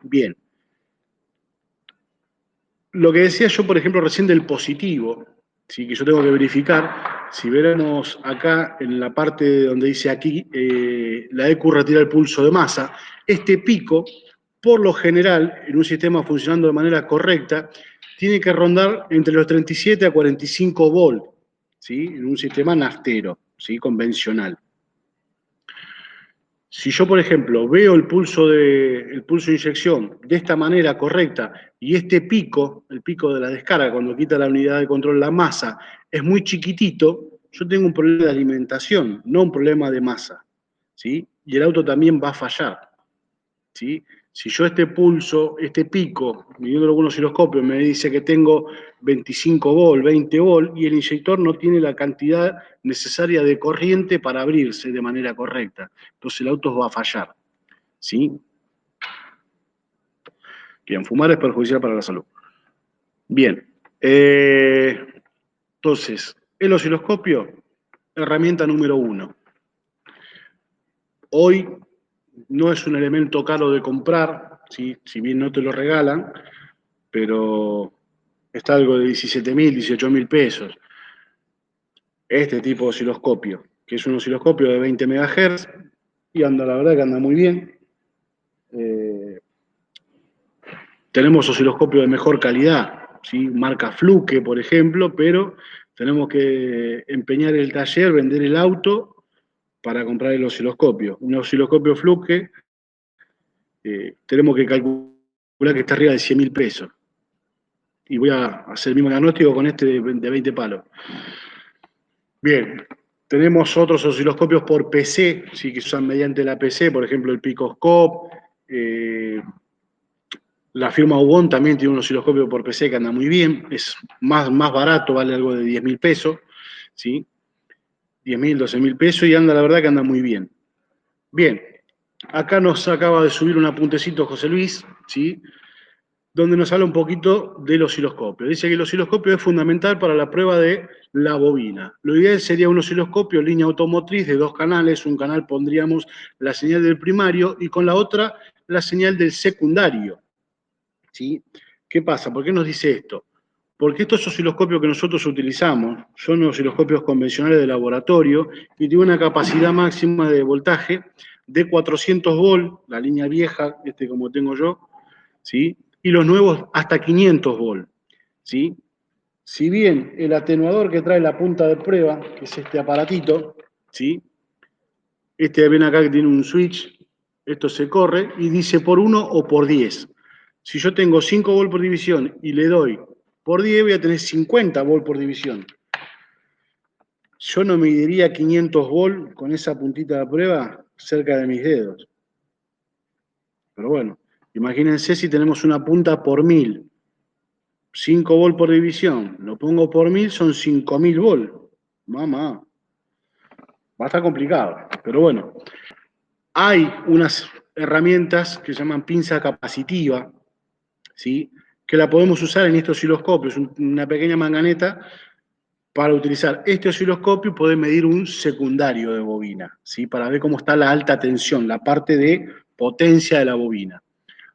Bien. Lo que decía yo, por ejemplo, recién del positivo, ¿sí? Que yo tengo que verificar, si veremos acá en la parte donde dice aquí, la ECU retira el pulso de masa, este pico, por lo general, en un sistema funcionando de manera correcta, tiene que rondar entre los 37 a 45 volt, ¿sí? En un sistema naftero, ¿sí? Convencional. Si yo, por ejemplo, veo el pulso de inyección de esta manera correcta y este pico, el pico de la descarga, cuando quita la unidad de control la masa, es muy chiquitito, yo tengo un problema de alimentación, no un problema de masa, ¿sí? Y el auto también va a fallar, ¿sí? Si yo este pulso, este pico, midiéndolo con un osciloscopio, me dice que tengo 25 volt, 20 volt, y el inyector no tiene la cantidad necesaria de corriente para abrirse de manera correcta. Entonces el auto va a fallar, ¿sí? Bien, fumar es perjudicial para la salud. Bien, entonces, el osciloscopio, herramienta número 1. Hoy no es un elemento caro de comprar, ¿sí? Si bien no te lo regalan, pero está algo de 17.000, 18.000 pesos. Este tipo de osciloscopio, que es un osciloscopio de 20 MHz, y anda, la verdad que anda muy bien. Tenemos osciloscopios de mejor calidad, ¿sí? Marca Fluke, por ejemplo, pero tenemos que empeñar el taller, vender el auto para comprar el osciloscopio. Un osciloscopio Fluke, tenemos que calcular que está arriba de 100.000 pesos. Y voy a hacer el mismo diagnóstico con este de 20 palos. Bien, tenemos otros osciloscopios por PC, ¿sí? Que se usan mediante la PC, por ejemplo el Picoscope. La firma Ubon también tiene un osciloscopio por PC que anda muy bien, es más barato, vale algo de 10.000 pesos, ¿sí? 10.000, 12.000 pesos y anda, la verdad que anda muy bien. Bien, acá nos acaba de subir un apuntecito José Luis, ¿sí? Donde nos habla un poquito del osciloscopio. Dice que el osciloscopio es fundamental para la prueba de la bobina. Lo ideal sería un osciloscopio línea automotriz de 2 canales. Un canal pondríamos la señal del primario y con la otra la señal del secundario, ¿sí? ¿Qué pasa? ¿Por qué nos dice esto? Porque estos osciloscopios que nosotros utilizamos son osciloscopios convencionales de laboratorio y tienen una capacidad máxima de voltaje de 400 volt, la línea vieja, como tengo yo, ¿sí? Y los nuevos hasta 500 volt, ¿sí? Si bien el atenuador que trae la punta de prueba, que es este aparatito, ¿sí? Ven acá que tiene un switch, esto se corre y dice por 1 o por 10. Si yo tengo 5 volt por división y le doy por 10, voy a tener 50 volt por división. Yo no mediría 500 volt con esa puntita de prueba cerca de mis dedos. Pero bueno, imagínense si tenemos una punta por 1000. 5 volt por división, lo pongo por 1000, son 5.000 volt. Mamá, va a estar complicado. Pero bueno, hay unas herramientas que se llaman pinza capacitiva, ¿sí? Que la podemos usar en este osciloscopio, es una pequeña manganeta para utilizar este osciloscopio y poder medir un secundario de bobina, ¿sí? Para ver cómo está la alta tensión, la parte de potencia de la bobina.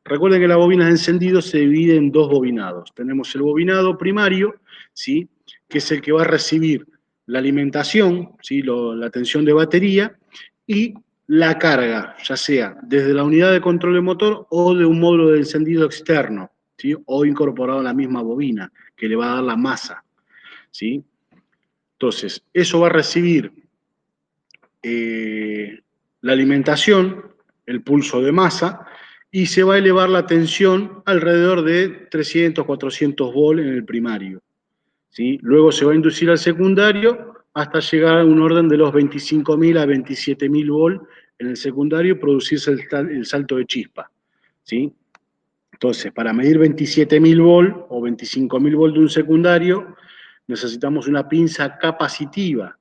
Recuerden que la bobina de encendido se divide en 2 bobinados. Tenemos el bobinado primario, ¿sí? Que es el que va a recibir la alimentación, ¿sí? La tensión de batería, y la carga, ya sea desde la unidad de control de motor o de un módulo de encendido externo, ¿sí? O incorporado a la misma bobina, que le va a dar la masa, ¿sí? Entonces, eso va a recibir la alimentación, el pulso de masa, y se va a elevar la tensión alrededor de 300, 400 volt en el primario, ¿sí? Luego se va a inducir al secundario hasta llegar a un orden de los 25.000 a 27.000 volt en el secundario y producirse el salto de chispa, ¿sí? Entonces, para medir 27.000 volt o 25.000 volt de un secundario, necesitamos una pinza capacitiva,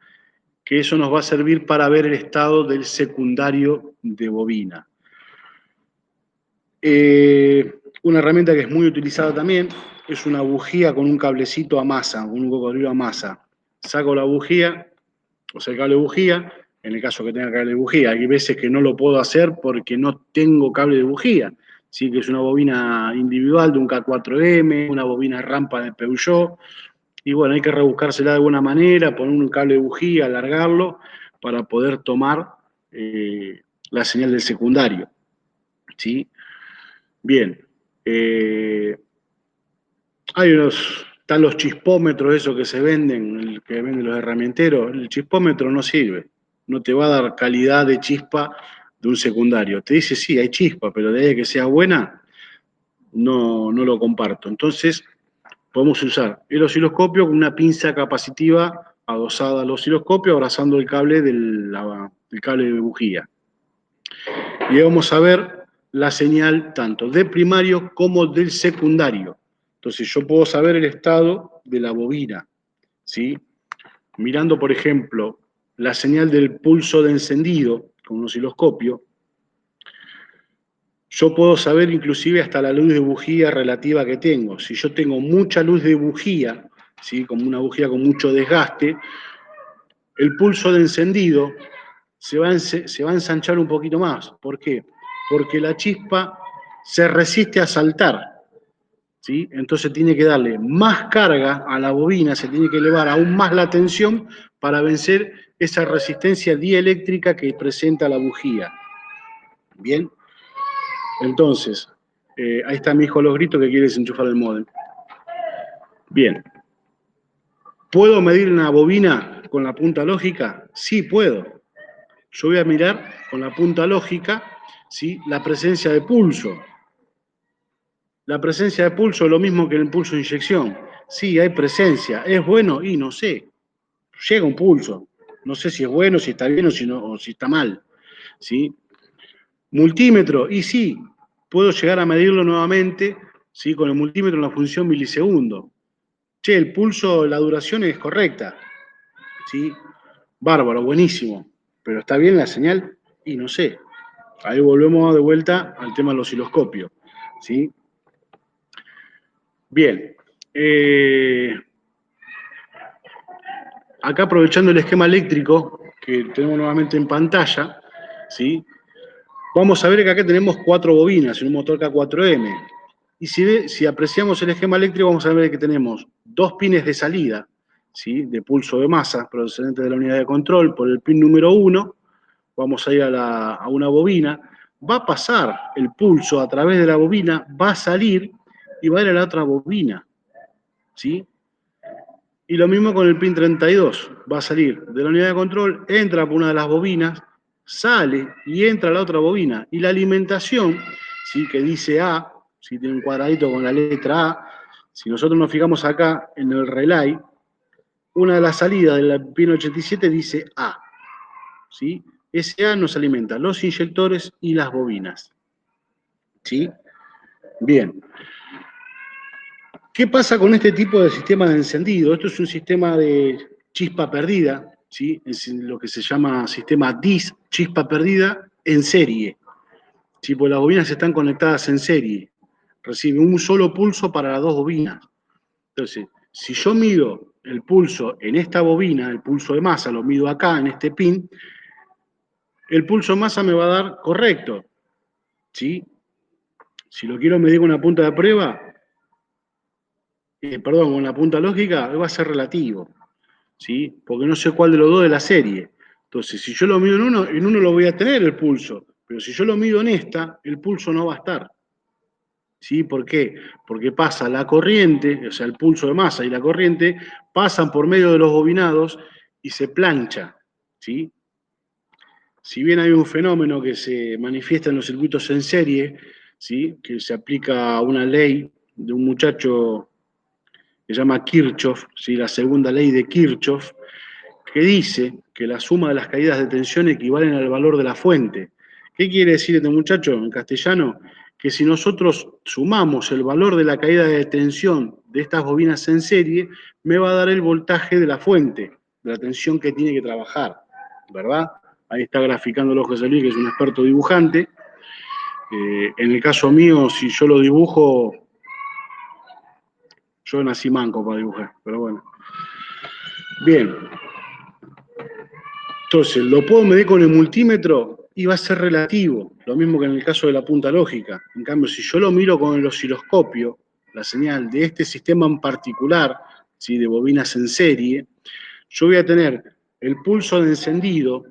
que eso nos va a servir para ver el estado del secundario de bobina. Una herramienta que es muy utilizada también es una bujía con un cablecito a masa, un cocodrilo a masa. Saco la bujía, o sea, el cable de bujía, en el caso que tenga cable de bujía. Hay veces que no lo puedo hacer porque no tengo cable de bujía. Sí, que es una bobina individual de un K4M, una bobina rampa de Peugeot, y bueno, hay que rebuscársela de alguna manera, poner un cable de bujía, alargarlo, para poder tomar la señal del secundario, ¿sí? Bien, están los chispómetros, esos que se venden, el que venden los herramienteros. El chispómetro no sirve, no te va a dar calidad de chispa de un secundario. Te dice, sí, hay chispa, pero de ahí que sea buena, no lo comparto. Entonces, podemos usar el osciloscopio con una pinza capacitiva adosada al osciloscopio, abrazando el cable del cable de bujía. Y vamos a ver la señal tanto de primario como del secundario. Entonces yo puedo saber el estado de la bobina, ¿sí? Mirando, por ejemplo, la señal del pulso de encendido con un osciloscopio, yo puedo saber inclusive hasta la luz de bujía relativa que tengo. Si yo tengo mucha luz de bujía, ¿sí? Como una bujía con mucho desgaste, el pulso de encendido se va a ensanchar un poquito más. ¿Por qué? Porque la chispa se resiste a saltar, ¿sí? Entonces tiene que darle más carga a la bobina, se tiene que elevar aún más la tensión para vencer esa resistencia dieléctrica que presenta la bujía. Bien, entonces, ahí está mi hijo los gritos que quiere desenchufar el módem. Bien, ¿puedo medir una bobina con la punta lógica? Sí, puedo. Yo voy a mirar con la punta lógica, ¿sí? La presencia de pulso. La presencia de pulso es lo mismo que el pulso de inyección. Sí, hay presencia. ¿Es bueno? Y no sé. Llega un pulso. No sé si es bueno, si está bien o si está mal. ¿Sí? Multímetro. Y sí, puedo llegar a medirlo nuevamente, ¿sí? Con el multímetro en la función milisegundo. Che, el pulso, la duración es correcta. ¿Sí? Bárbaro, buenísimo. Pero ¿está bien la señal? Y no sé. Ahí volvemos de vuelta al tema del osciloscopio. ¿Sí? Bien. Acá aprovechando el esquema eléctrico que tenemos nuevamente en pantalla, ¿sí? Vamos a ver que acá tenemos 4 bobinas en un motor K4M. Y si apreciamos el esquema eléctrico, vamos a ver que tenemos 2 pines de salida, ¿sí? De pulso de masa procedente de la unidad de control por el pin número 1. Vamos a ir a una bobina. Va a pasar el pulso a través de la bobina, va a salir y va a ir a la otra bobina, ¿sí? Y lo mismo con el pin 32. Va a salir de la unidad de control, entra por una de las bobinas, sale y entra a la otra bobina. Y la alimentación, ¿sí? Que dice A, si tiene un cuadradito con la letra A, si nosotros nos fijamos acá en el relay, una de las salidas del pin 87 dice A, ¿sí? Ese A nos alimenta los inyectores y las bobinas, ¿sí? Bien. ¿Qué pasa con este tipo de sistema de encendido? Esto es un sistema de chispa perdida, ¿sí? Es lo que se llama sistema DIS, chispa perdida en serie. ¿Sí? Pues las bobinas están conectadas en serie. Recibe un solo pulso para las 2 bobinas. Entonces, si yo mido el pulso en esta bobina, el pulso de masa, lo mido acá en este pin, el pulso de masa me va a dar correcto, ¿sí? Si lo quiero medir con una punta de prueba, perdón, con la punta lógica, va a ser relativo, ¿sí? Porque no sé cuál de los dos de la serie. Entonces, si yo lo mido en uno lo voy a tener el pulso, pero si yo lo mido en esta, el pulso no va a estar. ¿Sí? ¿Por qué? Porque pasa la corriente, o sea, el pulso de masa y la corriente pasan por medio de los bobinados y se plancha, ¿sí? Si bien hay un fenómeno que se manifiesta en los circuitos en serie, ¿sí? Que se aplica a una ley de un muchacho que se llama Kirchhoff, ¿sí? La segunda ley de Kirchhoff, que dice que la suma de las caídas de tensión equivalen al valor de la fuente. ¿Qué quiere decir este muchacho en castellano? Que si nosotros sumamos el valor de la caída de tensión de estas bobinas en serie, me va a dar el voltaje de la fuente, de la tensión que tiene que trabajar, ¿verdad? Ahí está graficándolo José Luis, que es un experto dibujante. En el caso mío, si yo lo dibujo, yo nací manco para dibujar, pero bueno. Bien, entonces, ¿lo puedo medir con el multímetro? Y va a ser relativo, lo mismo que en el caso de la punta lógica. En cambio, si yo lo miro con el osciloscopio, la señal de este sistema en particular, ¿sí? De bobinas en serie, yo voy a tener el pulso de encendido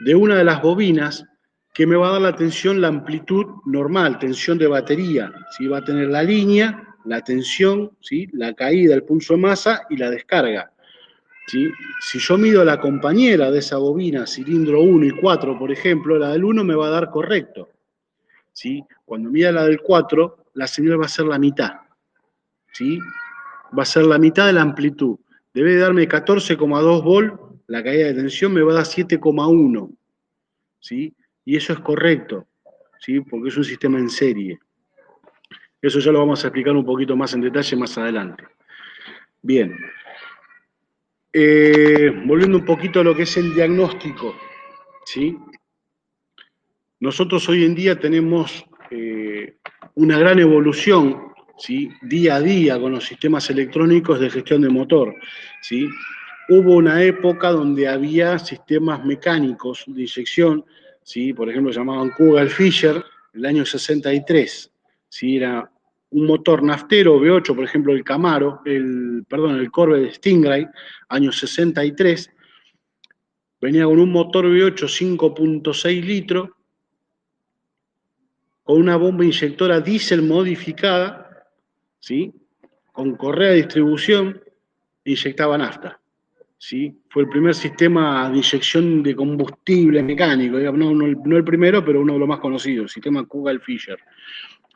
de una de las bobinas que me va a dar la tensión, la amplitud normal, tensión de batería. ¿Sí? Va a tener la línea, la tensión, ¿sí? La caída, el pulso de masa y la descarga. ¿Sí? Si yo mido la compañera de esa bobina, cilindro 1 y 4, por ejemplo, la del 1 me va a dar correcto. ¿Sí? Cuando mida la del 4, la señal va a ser la mitad. ¿Sí? Va a ser la mitad de la amplitud. debe de darme 14,2 volt, la caída de tensión me va a dar 7,1, ¿sí? Y eso es correcto, ¿sí? Porque es un sistema en serie. Eso ya lo vamos a explicar un poquito más en detalle más adelante. Bien. Volviendo un poquito a lo que es el diagnóstico, ¿sí? Nosotros hoy en día tenemos una gran evolución, ¿sí? Día a día con los sistemas electrónicos de gestión de motor, ¿sí? Hubo una época donde había sistemas mecánicos de inyección, ¿sí? Por ejemplo, llamaban Kugel-Fischer, el año 63, ¿sí? Era un motor naftero V8, por ejemplo, el Camaro, el Corvette Stingray, año 63, venía con un motor V8 5,6 litros, con una bomba inyectora diésel modificada, ¿sí? Con correa de distribución, inyectaba nafta, ¿sí? Fue el primer sistema de inyección de combustible mecánico, digamos, no el primero, pero uno de los más conocidos, el sistema Kugel-Fischer.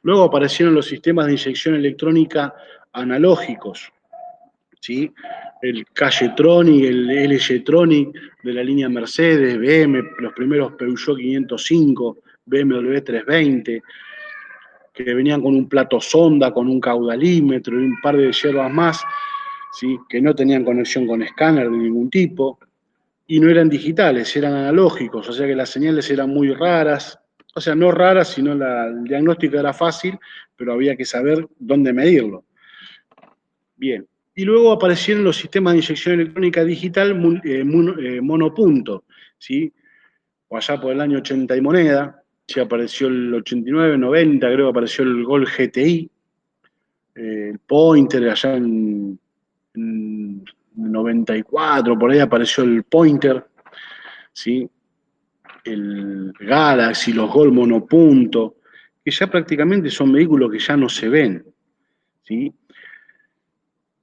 Luego aparecieron los sistemas de inyección electrónica analógicos, ¿sí? El Calle-Tronic, el LG-Tronic de la línea Mercedes, BM, los primeros Peugeot 505, BMW 320, que venían con un plato sonda, con un caudalímetro y un par de hierbas más, ¿sí? Que no tenían conexión con escáner de ningún tipo, y no eran digitales, eran analógicos, o sea que las señales eran muy raras, o sea, no raras, sino el diagnóstico era fácil, pero había que saber dónde medirlo. Bien. Y luego aparecieron los sistemas de inyección electrónica digital monopunto, ¿sí? O allá por el año 80 y moneda, sí apareció el 89, 90, creo que apareció el Gol GTI, el Pointer allá en 94, por ahí apareció el Pointer, ¿sí? El Galaxy, los Gol monopunto, que ya prácticamente son vehículos que ya no se ven, ¿sí?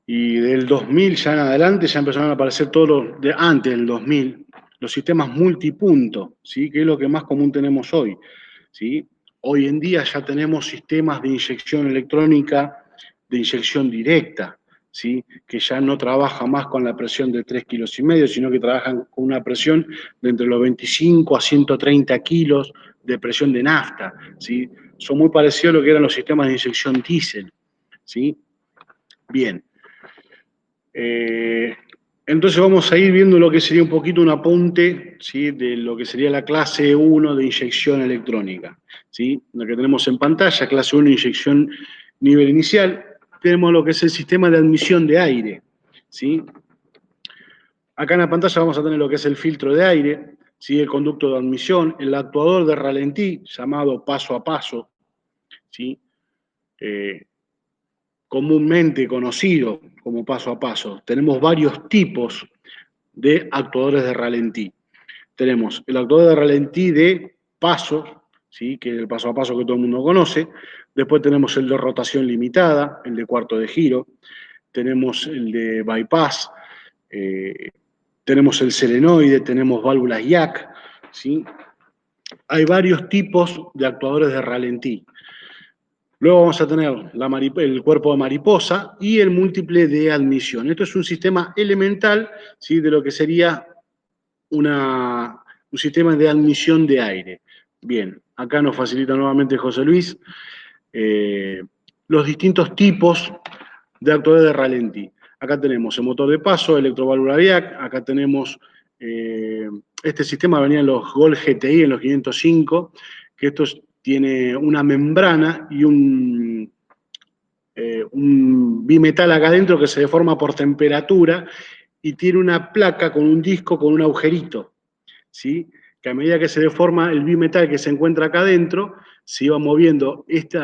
Y del 2000 ya en adelante ya empezaron a aparecer todos antes del 2000, los sistemas multipunto, ¿sí? Que es lo que más común tenemos hoy, ¿sí? Hoy en día ya tenemos sistemas de inyección electrónica, de inyección directa, ¿sí? Que ya no trabaja más con la presión de 3,5 kilos, sino que trabajan con una presión de entre los 25 a 130 kilos de presión de nafta, ¿sí? Son muy parecidos a lo que eran los sistemas de inyección diésel, ¿sí? Bien. Entonces vamos a ir viendo lo que sería un poquito un apunte, ¿sí? De lo que sería la clase 1 de inyección electrónica, ¿sí? Lo que tenemos en pantalla, clase 1, inyección nivel inicial. Tenemos lo que es el sistema de admisión de aire, ¿sí? Acá en la pantalla vamos a tener lo que es el filtro de aire, ¿sí? El conducto de admisión, el actuador de ralentí, llamado paso a paso, ¿sí? Comúnmente conocido como paso a paso. Tenemos varios tipos de actuadores de ralentí. Tenemos el actuador de ralentí de paso, ¿sí? Que es el paso a paso que todo el mundo conoce. Después tenemos el de rotación limitada, el de cuarto de giro. Tenemos el de bypass. Tenemos el selenoide, tenemos válvulas jack, ¿sí? Hay varios tipos de actuadores de ralentí. Luego vamos a tener el cuerpo de mariposa y el múltiple de admisión. Esto es un sistema elemental, ¿sí? De lo que sería un sistema de admisión de aire. Bien, acá nos facilita nuevamente José Luis los distintos tipos de actuadores de ralentí. Acá tenemos el motor de paso, electroválvula VIAC, acá tenemos este sistema venía en los Gol GTI, en los 505, que esto tiene una membrana y un bimetal acá adentro que se deforma por temperatura y tiene una placa con un disco con un agujerito, ¿sí? Que a medida que se deforma el bimetal que se encuentra acá adentro, se iba moviendo ese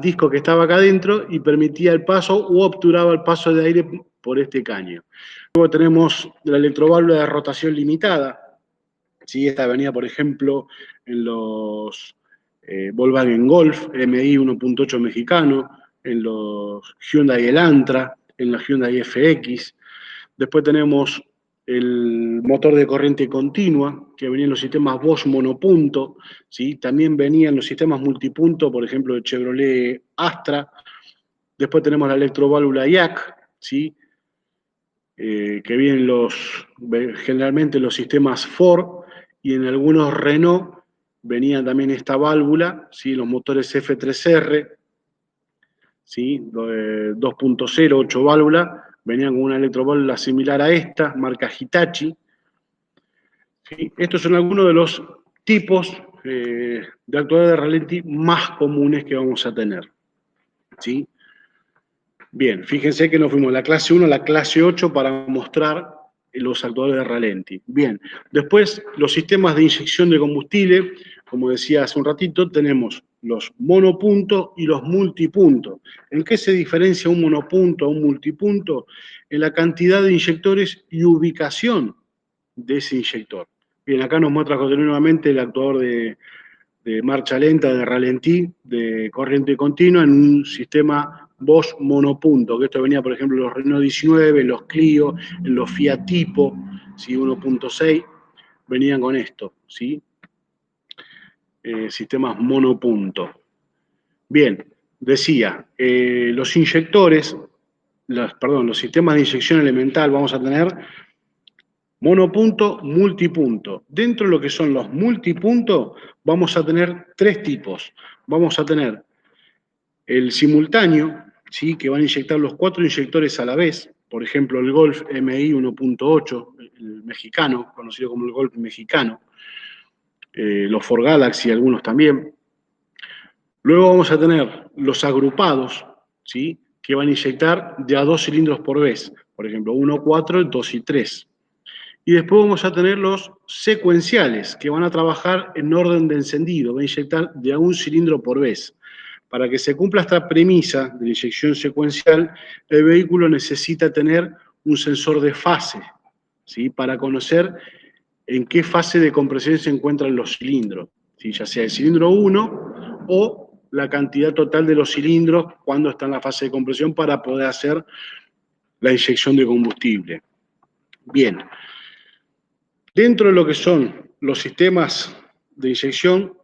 disco que estaba acá adentro y permitía el paso o obturaba el paso de aire por este caño. Luego tenemos la electroválvula de rotación limitada, ¿sí? Esta venía, por ejemplo, en los Volkswagen Golf, MI 1.8 mexicano, en los Hyundai Elantra, en los Hyundai FX. Después tenemos el motor de corriente continua, que venía en los sistemas Bosch monopunto, ¿sí? También venía en los sistemas multipunto, por ejemplo, de Chevrolet Astra. Después tenemos la electroválvula IAC, ¿sí? que vienen generalmente los sistemas Ford, y en algunos Renault venía también esta válvula, ¿sí? Los motores F3R, ¿sí? 2.0, 8 válvulas, venían con una electroválvula similar a esta, marca Hitachi. ¿Sí? Estos son algunos de los tipos de actuadores de ralentí más comunes que vamos a tener. ¿Sí? Bien, fíjense que nos fuimos de la clase 1 a la clase 8 para mostrar los actuadores de ralentí. Bien, después los sistemas de inyección de combustible, como decía hace un ratito, tenemos los monopuntos y los multipuntos. ¿En qué se diferencia un monopunto a un multipunto? En la cantidad de inyectores y ubicación de ese inyector. Bien, acá nos muestra nuevamente el actuador de marcha lenta, de ralentí, de corriente continua en un sistema Bosch monopunto, que esto venía, por ejemplo, en los Renault 19, en los Clio, en los Fiat Tipo, ¿sí? 1.6, venían con esto, ¿sí? Sistemas monopunto. Bien, decía, los inyectores, los sistemas de inyección elemental, vamos a tener monopunto, multipunto. Dentro de lo que son los multipuntos, vamos a tener tres tipos. Vamos a tener el simultáneo, ¿sí? Que van a inyectar los 4 inyectores a la vez. Por ejemplo, el Golf MI 1.8, el mexicano, conocido como el Golf mexicano. Los Ford Galaxy, algunos también. Luego vamos a tener los agrupados, ¿sí? Que van a inyectar de a 2 cilindros por vez. Por ejemplo, 1, 4, 2 y 3. Y después vamos a tener los secuenciales, que van a trabajar en orden de encendido, van a inyectar de a 1 cilindro por vez. Para que se cumpla esta premisa de la inyección secuencial, el vehículo necesita tener un sensor de fase, ¿sí? Para conocer en qué fase de compresión se encuentran los cilindros, ¿sí? Ya sea el cilindro 1 o la cantidad total de los cilindros cuando está en la fase de compresión para poder hacer la inyección de combustible. Bien. Dentro de lo que son los sistemas de inyección,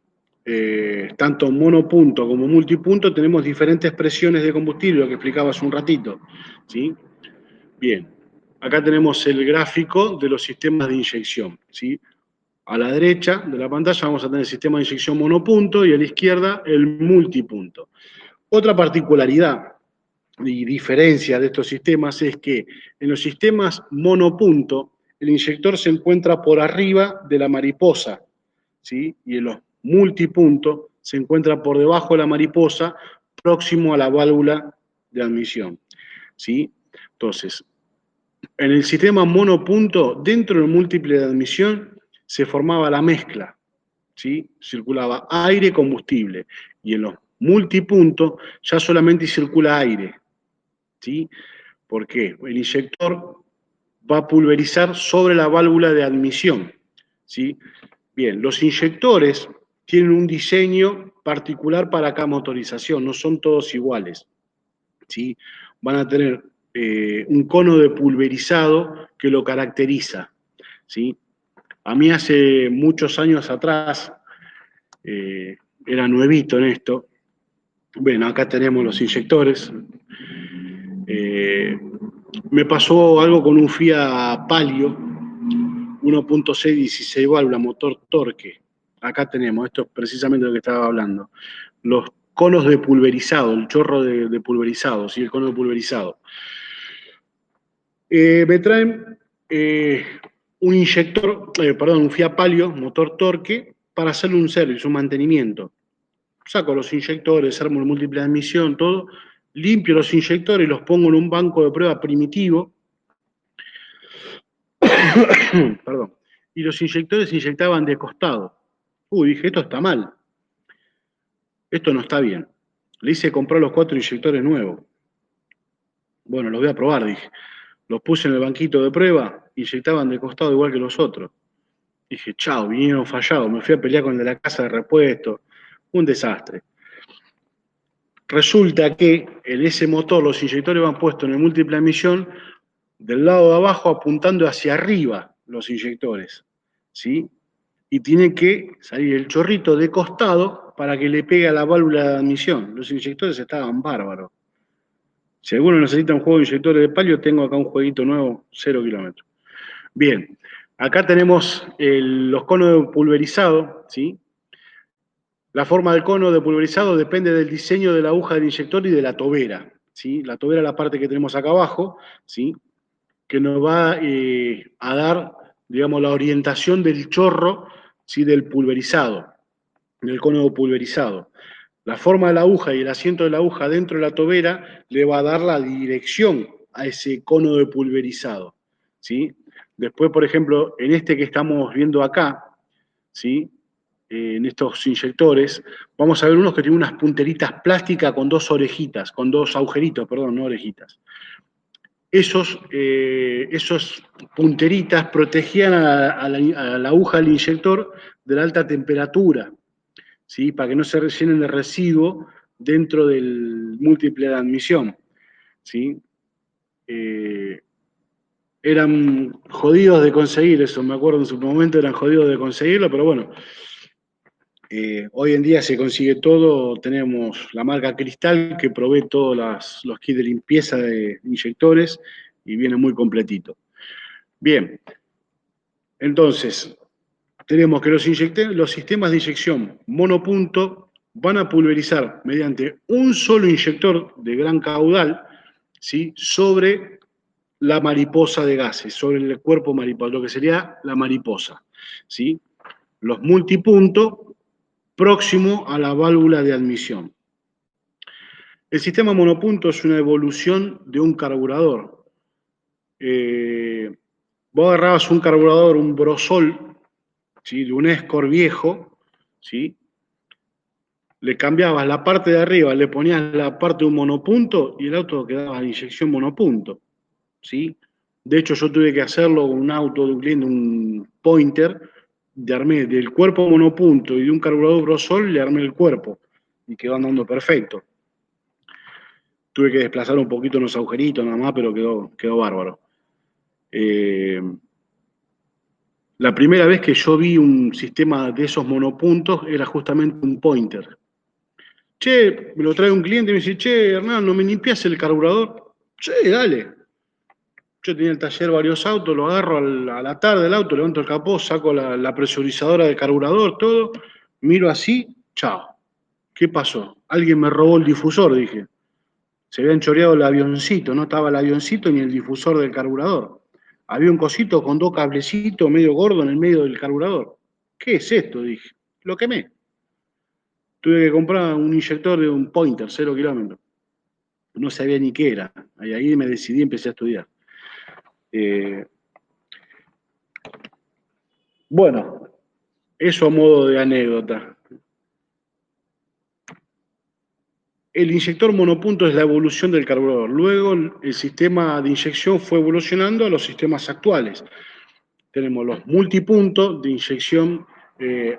tanto monopunto como multipunto, tenemos diferentes presiones de combustible, lo que explicaba hace un ratito, ¿sí? Bien, acá tenemos el gráfico de los sistemas de inyección, ¿sí? A la derecha de la pantalla vamos a tener el sistema de inyección monopunto y a la izquierda el multipunto. Otra particularidad y diferencia de estos sistemas es que en los sistemas monopunto el inyector se encuentra por arriba de la mariposa, ¿sí? Y en los multipuntos se encuentra por debajo de la mariposa, próximo a la válvula de admisión, ¿sí? Entonces, en el sistema monopunto, dentro del múltiple de admisión, se formaba la mezcla, ¿sí? Circulaba aire y combustible. Y en los multipuntos ya solamente circula aire, ¿sí? ¿Por qué? El inyector va a pulverizar sobre la válvula de admisión, ¿sí? Bien, los inyectores tienen un diseño particular para cada motorización, no son todos iguales, ¿sí? Van a tener un cono de pulverizado que lo caracteriza, ¿sí? A mí hace muchos años atrás, era nuevito en esto. Bueno, acá tenemos los inyectores. Me pasó algo con un Fiat Palio 1.6 16 válvula, motor torque. Acá tenemos, esto es precisamente lo que estaba hablando. Los conos de pulverizado, el chorro de pulverizado, ¿sí? El cono de pulverizado. Me traen un inyector, un Fiat Palio, motor torque, para hacerle un service, un mantenimiento. Saco los inyectores, armo el múltiple de admisión, todo, limpio los inyectores y los pongo en un banco de prueba primitivo. Perdón. Y los inyectores se inyectaban de costado. Dije, esto está mal. Esto no está bien. Le hice comprar los 4 inyectores nuevos. Bueno, los voy a probar, dije. Los puse en el banquito de prueba, inyectaban de costado igual que los otros. Dije, chao, vinieron fallados. Me fui a pelear con el de la casa de repuesto. Un desastre. Resulta que en ese motor los inyectores van puestos en el múltiple de admisión del lado de abajo apuntando hacia arriba los inyectores, ¿sí? Y tiene que salir el chorrito de costado para que le pegue a la válvula de admisión. Los inyectores estaban bárbaros. Si alguno necesita un juego de inyectores de palio, tengo acá un jueguito nuevo, 0 kilómetros. Bien, acá tenemos los conos de pulverizado, ¿sí? La forma del cono de pulverizado depende del diseño de la aguja del inyector y de la tobera, ¿sí? La tobera es la parte que tenemos acá abajo, ¿sí? Que nos va a dar, digamos, la orientación del chorro, ¿sí? Del pulverizado, del cono pulverizado. La forma de la aguja y el asiento de la aguja dentro de la tobera le va a dar la dirección a ese cono de pulverizado, ¿sí? Después, por ejemplo, en este que estamos viendo acá, ¿sí? En estos inyectores, vamos a ver unos que tienen unas punteritas plásticas con dos orejitas, con dos agujeritos, perdón, no orejitas. Esos punteritas protegían a la aguja del inyector de la alta temperatura, ¿sí? Para que no se rellenen de residuo dentro del múltiple de admisión, ¿sí? Eh, Eran jodidos de conseguir eso, me acuerdo en su momento eran jodidos de conseguirlo, pero bueno, hoy en día se consigue todo, tenemos la marca Cristal que provee todos los kits de limpieza de inyectores y viene muy completito. Bien, entonces, tenemos que los sistemas de inyección monopunto van a pulverizar mediante un solo inyector de gran caudal, ¿sí? Sobre la mariposa de gases, sobre el cuerpo mariposa, lo que sería la mariposa, ¿sí? Los multipuntos próximo a la válvula de admisión. El sistema monopunto es una evolución de un carburador. Vos agarrabas un carburador, un Brosol, ¿sí? De un Escort viejo, ¿sí? Le cambiabas la parte de arriba, le ponías la parte de un monopunto y el auto quedaba en inyección monopunto, ¿sí? De hecho, yo tuve que hacerlo con un auto de un cliente, un Pointer, de armé del cuerpo monopunto y de un carburador Brosol, le armé el cuerpo y quedó andando perfecto. Tuve que desplazar un poquito unos agujeritos nada más, pero quedó bárbaro. La primera vez que yo vi un sistema de esos monopuntos era justamente un Pointer. Che, me lo trae un cliente y me dice, che, Hernán, ¿no me limpias el carburador? Che, dale. Yo tenía el taller varios autos, lo agarro a la tarde del auto, levanto el capó, saco la presurizadora del carburador, todo, miro así, chao. ¿Qué pasó? Alguien me robó el difusor, dije. Se habían choreado el avioncito, no estaba el avioncito ni el difusor del carburador. Había un cosito con dos cablecitos medio gordo en el medio del carburador. ¿Qué es esto? Dije. Lo quemé. Tuve que comprar un inyector de un Pointer, 0 kilómetros. No sabía ni qué era. Ahí me decidí y empecé a estudiar. Eh, bueno, eso a modo de anécdota. El inyector monopunto es la evolución del carburador. Luego el sistema de inyección fue evolucionando a los sistemas actuales. Tenemos los multipuntos de inyección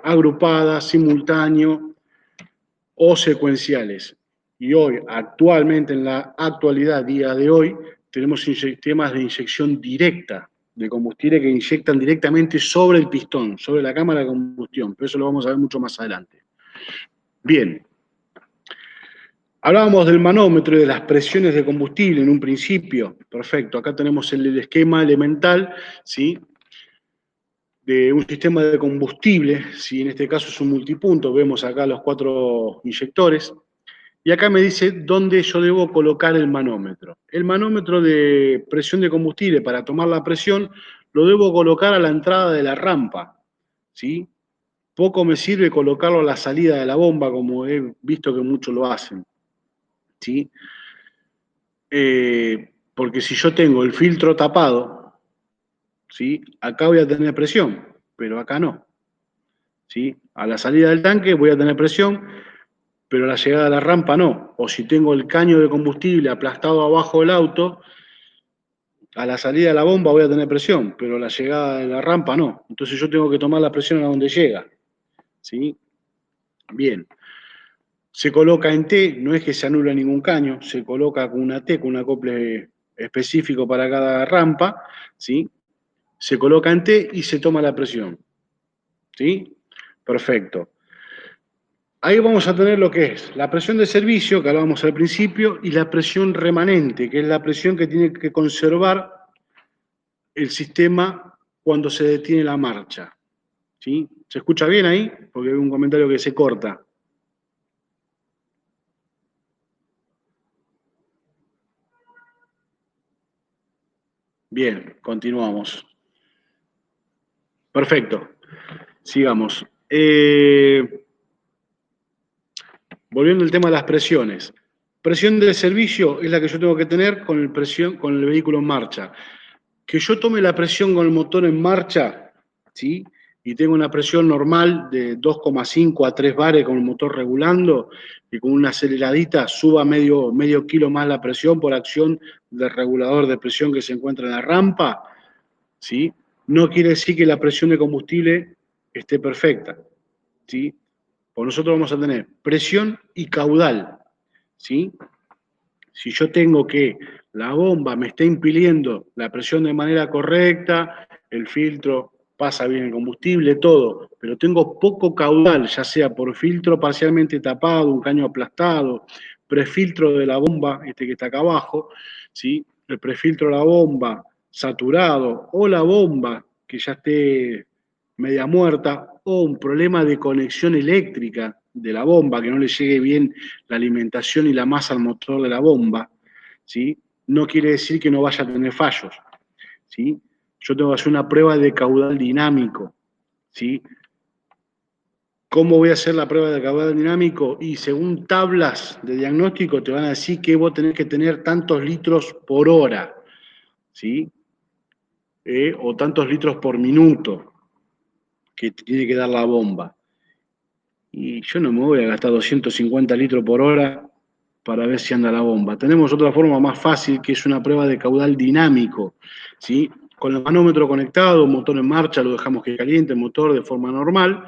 agrupada, simultáneo o secuenciales. Y hoy, actualmente, en la actualidad, día de hoy, tenemos sistemas de inyección directa de combustible que inyectan directamente sobre el pistón, sobre la cámara de combustión. Pero eso lo vamos a ver mucho más adelante. Bien. Hablábamos del manómetro y de las presiones de combustible en un principio. Perfecto. Acá tenemos el esquema elemental, ¿sí? De un sistema de combustible, si en este caso es un multipunto, vemos acá los 4 inyectores, y acá me dice dónde yo debo colocar el manómetro. El manómetro de presión de combustible para tomar la presión lo debo colocar a la entrada de la rampa, ¿sí? Poco me sirve colocarlo a la salida de la bomba, como he visto que muchos lo hacen, ¿sí? Porque si yo tengo el filtro tapado, ¿sí? Acá voy a tener presión, pero acá no. ¿Sí? A la salida del tanque voy a tener presión, pero a la llegada a la rampa no. O si tengo el caño de combustible aplastado abajo del auto, a la salida de la bomba voy a tener presión, pero a la llegada de la rampa no. Entonces yo tengo que tomar la presión a donde llega. ¿Sí? Bien. Se coloca en T, no es que se anula ningún caño, se coloca con una T, con un acople específico para cada rampa, ¿sí? Se coloca en T y se toma la presión. ¿Sí? Perfecto. Ahí vamos a tener lo que es la presión de servicio, que hablábamos al principio, y la presión remanente, que es la presión que tiene que conservar el sistema cuando se detiene la marcha. ¿Sí? ¿Se escucha bien ahí? Porque hay un comentario que se corta. Bien, continuamos. Perfecto. Sigamos. Volviendo al tema de las presiones. Presión de servicio es la que yo tengo que tener con el vehículo en marcha. Que yo tome la presión con el motor en marcha, ¿sí? Y tengo una presión normal de 2,5 a 3 bares con el motor regulando, y con una aceleradita suba medio kilo más la presión por acción del regulador de presión que se encuentra en la rampa, ¿sí? No quiere decir que la presión de combustible esté perfecta, ¿sí? Pues nosotros vamos a tener presión y caudal, ¿sí? Si yo tengo que la bomba me está impidiendo la presión de manera correcta, el filtro pasa bien el combustible, todo, pero tengo poco caudal, ya sea por filtro parcialmente tapado, un caño aplastado, prefiltro de la bomba, este que está acá abajo, ¿sí? El prefiltro de la bomba saturado, o la bomba que ya esté media muerta, o un problema de conexión eléctrica de la bomba, que no le llegue bien la alimentación y la masa al motor de la bomba, ¿sí? No quiere decir que no vaya a tener fallos, ¿sí? Yo tengo que hacer una prueba de caudal dinámico, ¿sí? ¿Cómo voy a hacer la prueba de caudal dinámico? Y según tablas de diagnóstico te van a decir que vos tenés que tener tantos litros por hora, ¿sí? O tantos litros por minuto que tiene que dar la bomba. Y yo no me voy a gastar 250 litros por hora para ver si anda la bomba. Tenemos otra forma más fácil, que es una prueba de caudal dinámico, ¿sí? Con el manómetro conectado, motor en marcha, lo dejamos que caliente el motor de forma normal.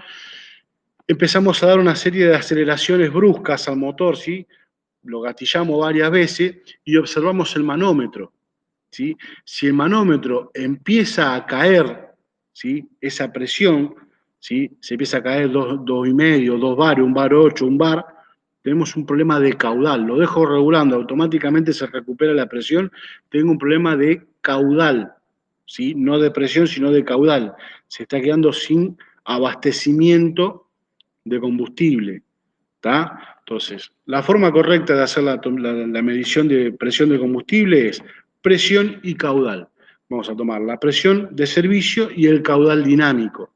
Empezamos a dar una serie de aceleraciones bruscas al motor, ¿sí? Lo gatillamos varias veces y observamos el manómetro, ¿sí? Si el manómetro empieza a caer, ¿sí? Esa presión, ¿sí? Se empieza a caer 2,5, 2 bares, 1 bar 8, 1 bar, tenemos un problema de caudal. Lo dejo regulando, automáticamente se recupera la presión, tengo un problema de caudal, ¿sí? No de presión, sino de caudal. Se está quedando sin abastecimiento de combustible. ¿Tá? Entonces, la forma correcta de hacer la medición de presión de combustible es presión y caudal. Vamos a tomar la presión de servicio y el caudal dinámico.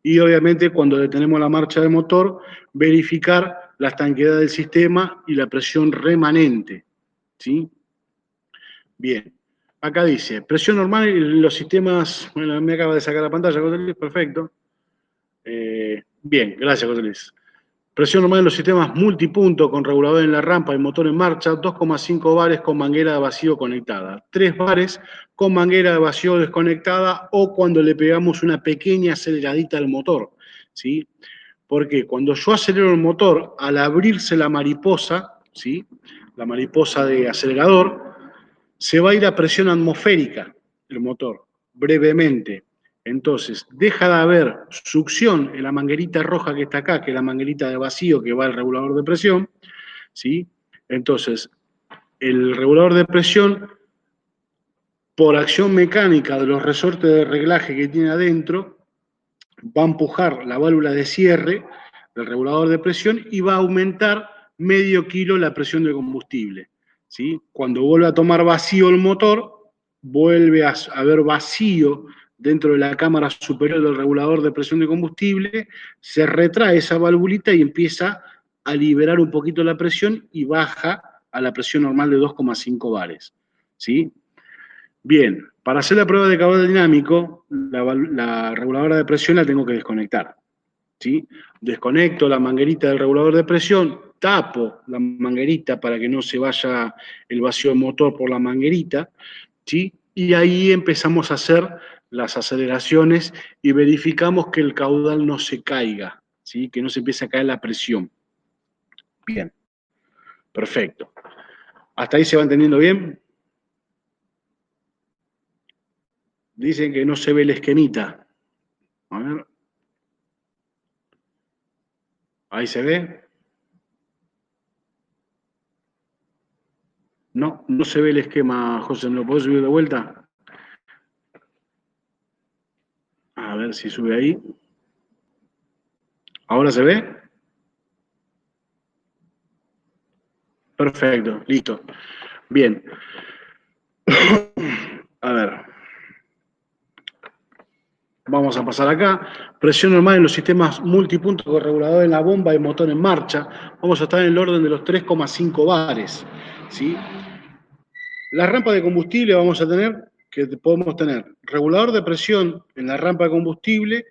Y obviamente cuando detenemos la marcha del motor, verificar la estanqueidad del sistema y la presión remanente, ¿sí? Bien. Acá dice, presión normal en los sistemas, bueno, me acaba de sacar la pantalla, José Luis, perfecto. Bien, gracias, José Luis. Presión normal en los sistemas multipunto con regulador en la rampa y motor en marcha, 2,5 bares con manguera de vacío conectada, 3 bares con manguera de vacío desconectada o cuando le pegamos una pequeña aceleradita al motor, ¿sí? Porque cuando yo acelero el motor, al abrirse la mariposa, ¿sí? La mariposa de acelerador, se va a ir a presión atmosférica el motor, brevemente. Entonces, deja de haber succión en la manguerita roja que está acá, que es la manguerita de vacío que va al regulador de presión, ¿sí? Entonces, el regulador de presión, por acción mecánica de los resortes de reglaje que tiene adentro, va a empujar la válvula de cierre del regulador de presión y va a aumentar medio kilo la presión de combustible, ¿sí? Cuando vuelve a tomar vacío el motor, vuelve a haber vacío dentro de la cámara superior del regulador de presión de combustible, se retrae esa valvulita y empieza a liberar un poquito la presión y baja a la presión normal de 2,5 bares, ¿sí? Bien, para hacer la prueba de caudal dinámico, la reguladora de presión la tengo que desconectar, ¿sí? Desconecto la manguerita del regulador de presión, tapo la manguerita para que no se vaya el vacío del motor por la manguerita, ¿sí? Y ahí empezamos a hacer las aceleraciones y verificamos que el caudal no se caiga, ¿sí? Que no se empiece a caer la presión. Bien, perfecto. ¿Hasta ahí se va entendiendo bien? Dicen que no se ve el esquemita. A ver. Ahí se ve. No, no se ve el esquema, José, ¿me lo podés subir de vuelta? A ver si sube ahí. ¿Ahora se ve? Perfecto, listo. Bien. A ver. Vamos a pasar acá. Presión normal en los sistemas multipuntos con regulador en la bomba y motor en marcha. Vamos a estar en el orden de los 3,5 bares. ¿Sí? La rampa de combustible vamos a tener, que podemos tener regulador de presión en la rampa de combustible.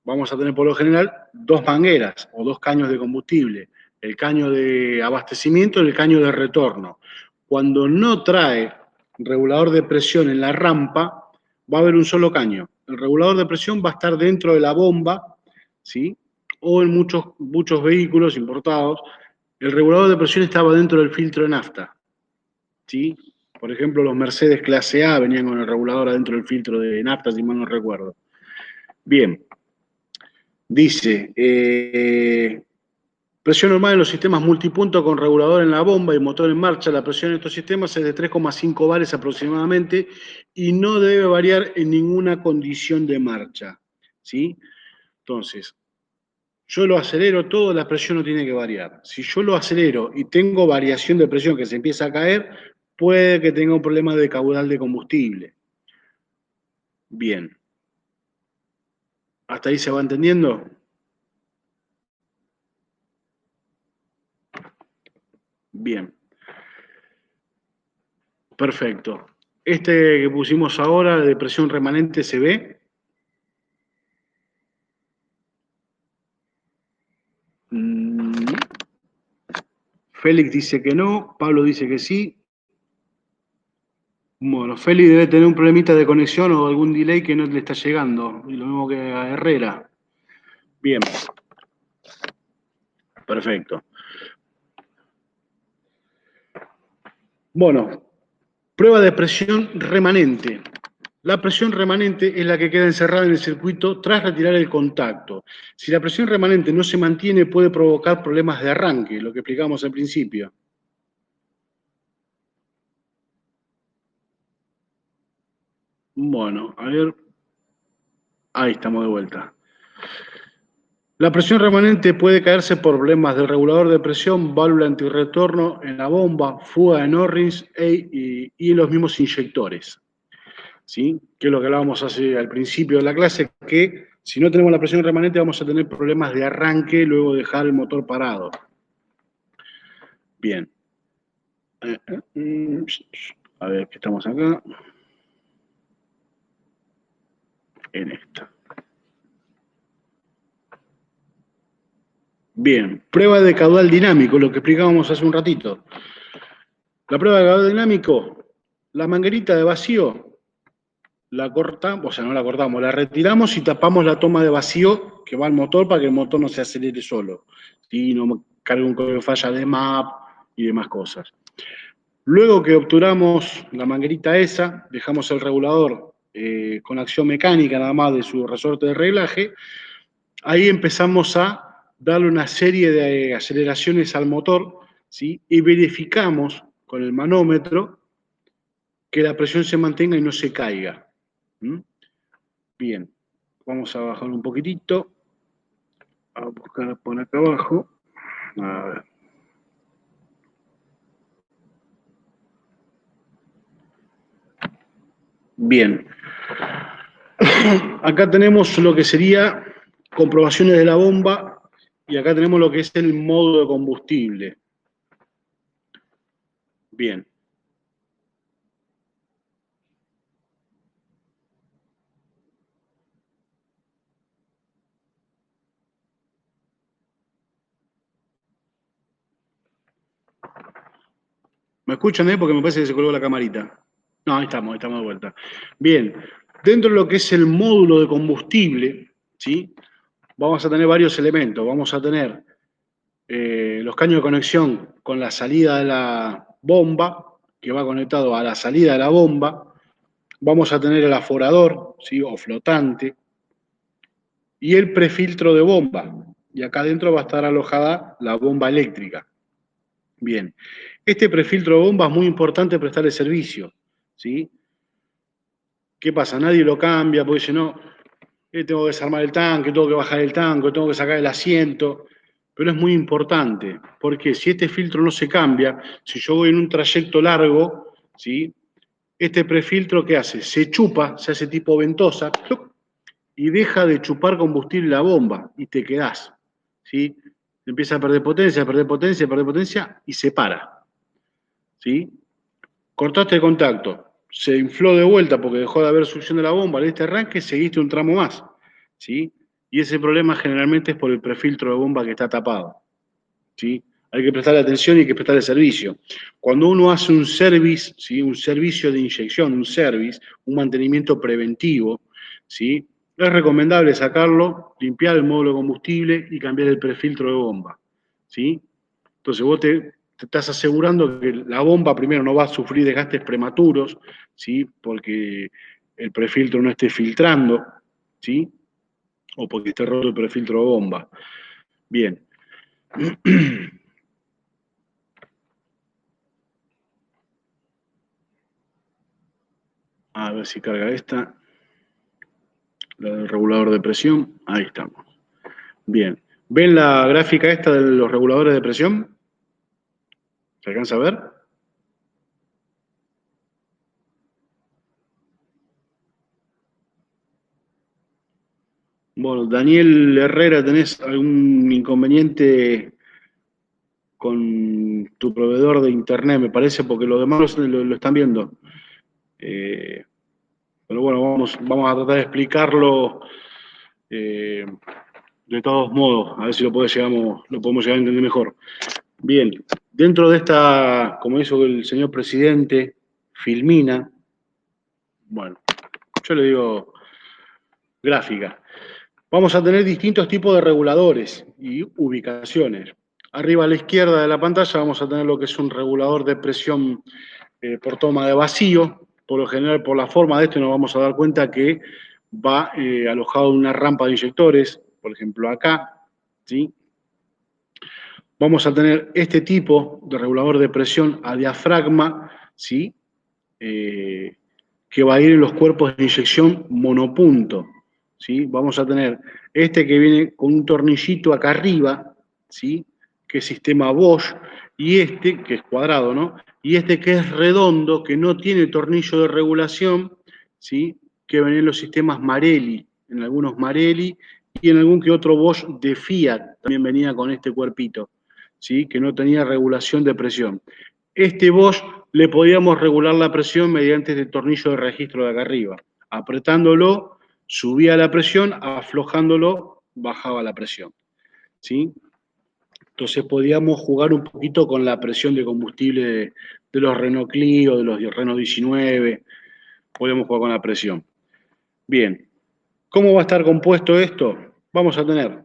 Vamos a tener por lo general dos mangueras o dos caños de combustible. El caño de abastecimiento y el caño de retorno. Cuando no trae regulador de presión en la rampa, va a haber un solo caño. El regulador de presión va a estar dentro de la bomba, ¿sí? O en muchos vehículos importados, el regulador de presión estaba dentro del filtro de nafta, ¿sí? Por ejemplo, los Mercedes clase A venían con el regulador adentro del filtro de nafta, si mal no recuerdo. Bien, dice, presión normal en los sistemas multipunto con regulador en la bomba y motor en marcha. La presión en estos sistemas es de 3,5 bares aproximadamente y no debe variar en ninguna condición de marcha, ¿sí? Entonces, yo lo acelero todo, la presión no tiene que variar. Si yo lo acelero y tengo variación de presión que se empieza a caer, puede que tenga un problema de caudal de combustible. Bien. ¿Hasta ahí se va entendiendo? Bien. Perfecto. Este que pusimos ahora de presión remanente se ve. Félix dice que no, Pablo dice que sí. Bueno, Félix debe tener un problemita de conexión o algún delay que no le está llegando. Y lo mismo que a Herrera. Bien. Perfecto. Bueno, prueba de presión remanente. La presión remanente es la que queda encerrada en el circuito tras retirar el contacto. Si la presión remanente no se mantiene, puede provocar problemas de arranque, lo que explicamos al principio. Bueno, a ver. Ahí estamos de vuelta. La presión remanente puede caerse por problemas del regulador de presión, válvula antirretorno en la bomba, fuga en O-rings y los mismos inyectores. ¿Sí? Que es lo que hablábamos al principio de la clase, que si no tenemos la presión remanente vamos a tener problemas de arranque luego de dejar el motor parado. Bien. A ver, que estamos acá. En esta. Bien, prueba de caudal dinámico, lo que explicábamos hace un ratito. La prueba de caudal dinámico, la manguerita de vacío, la cortamos, o sea, no la cortamos, la retiramos y tapamos la toma de vacío que va al motor para que el motor no se acelere solo. Y no cargue un código de falla de MAP y demás cosas. Luego que obturamos la manguerita esa, dejamos el regulador con acción mecánica nada más de su resorte de reglaje, ahí empezamos a darle una serie de aceleraciones al motor, ¿sí? Y verificamos con el manómetro que la presión se mantenga y no se caiga. ¿Mm? Bien, vamos a bajar un poquitito, a buscar por acá abajo. A ver. Bien. Acá tenemos lo que sería comprobaciones de la bomba y acá tenemos lo que es el módulo de combustible. Bien. ¿Me escuchan, Porque me parece que se colgó la camarita. No, ahí estamos de vuelta. Bien, dentro de lo que es el módulo de combustible, ¿sí? Vamos a tener varios elementos. Vamos a tener los caños de conexión con la salida de la bomba, que va conectado a la salida de la bomba. Vamos a tener el aforador, ¿sí? O flotante. Y el prefiltro de bomba. Y acá adentro va a estar alojada la bomba eléctrica. Bien. Este prefiltro de bomba es muy importante prestarle servicio, ¿sí? ¿Qué pasa? Nadie lo cambia porque dice, no, tengo que desarmar el tanque, tengo que bajar el tanque, tengo que sacar el asiento. Pero es muy importante, porque si este filtro no se cambia, si yo voy en un trayecto largo, ¿sí? Este prefiltro, ¿qué hace? Se chupa, se hace tipo ventosa, ¡plup! Y deja de chupar combustible la bomba y te quedás, ¿sí? Empieza a perder potencia, a perder potencia, a perder potencia y se para, ¿sí? Cortaste el contacto, se infló de vuelta porque dejó de haber succión de la bomba, le diste arranque, seguiste un tramo más, ¿sí? Y ese problema generalmente es por el prefiltro de bomba que está tapado, ¿sí? Hay que prestarle atención y hay que prestarle servicio. Cuando uno hace un service, ¿sí? Un servicio de inyección, un service, un mantenimiento preventivo, ¿sí? Es recomendable sacarlo, limpiar el módulo de combustible y cambiar el prefiltro de bomba, ¿sí? Entonces vos te estás asegurando que la bomba primero no va a sufrir desgastes prematuros, ¿sí? Porque el prefiltro no esté filtrando, ¿sí? O porque esté roto el prefiltro de bomba. Bien. A ver si carga esta, la del regulador de presión. Ahí estamos. Bien. ¿Ven la gráfica esta de los reguladores de presión? ¿Se alcanza a ver? Bueno, Daniel Herrera, ¿tenés algún inconveniente con tu proveedor de internet? Me parece, porque los demás lo están viendo. Eh, pero bueno, vamos a tratar de explicarlo eh, de todos modos, a ver si lo podemos llegar a entender mejor. Bien, dentro de esta, como hizo el señor presidente, Filmina, bueno, yo le digo gráfica. Vamos a tener distintos tipos de reguladores y ubicaciones. Arriba a la izquierda de la pantalla vamos a tener lo que es un regulador de presión por toma de vacío. Por lo general, por la forma de esto, nos vamos a dar cuenta que va alojado en una rampa de inyectores, por ejemplo acá, ¿sí? Vamos a tener este tipo de regulador de presión a diafragma, ¿sí? Eh, que va a ir en los cuerpos de inyección monopunto, ¿sí? Vamos a tener este que viene con un tornillito acá arriba, ¿sí? Que es sistema Bosch, y este, que es cuadrado, ¿no? Y este que es redondo, que no tiene tornillo de regulación, ¿sí? Que vienen en los sistemas Marelli, en algunos Marelli, y en algún que otro Bosch de Fiat también venía con este cuerpito, ¿sí? Que no tenía regulación de presión. Este Bosch le podíamos regular la presión mediante este tornillo de registro de acá arriba. Apretándolo, subía la presión, aflojándolo, bajaba la presión, ¿sí? Entonces podíamos jugar un poquito con la presión de combustible de los Renault Clio, de los Renault 19, podíamos jugar con la presión. Bien, ¿cómo va a estar compuesto esto? Vamos a tener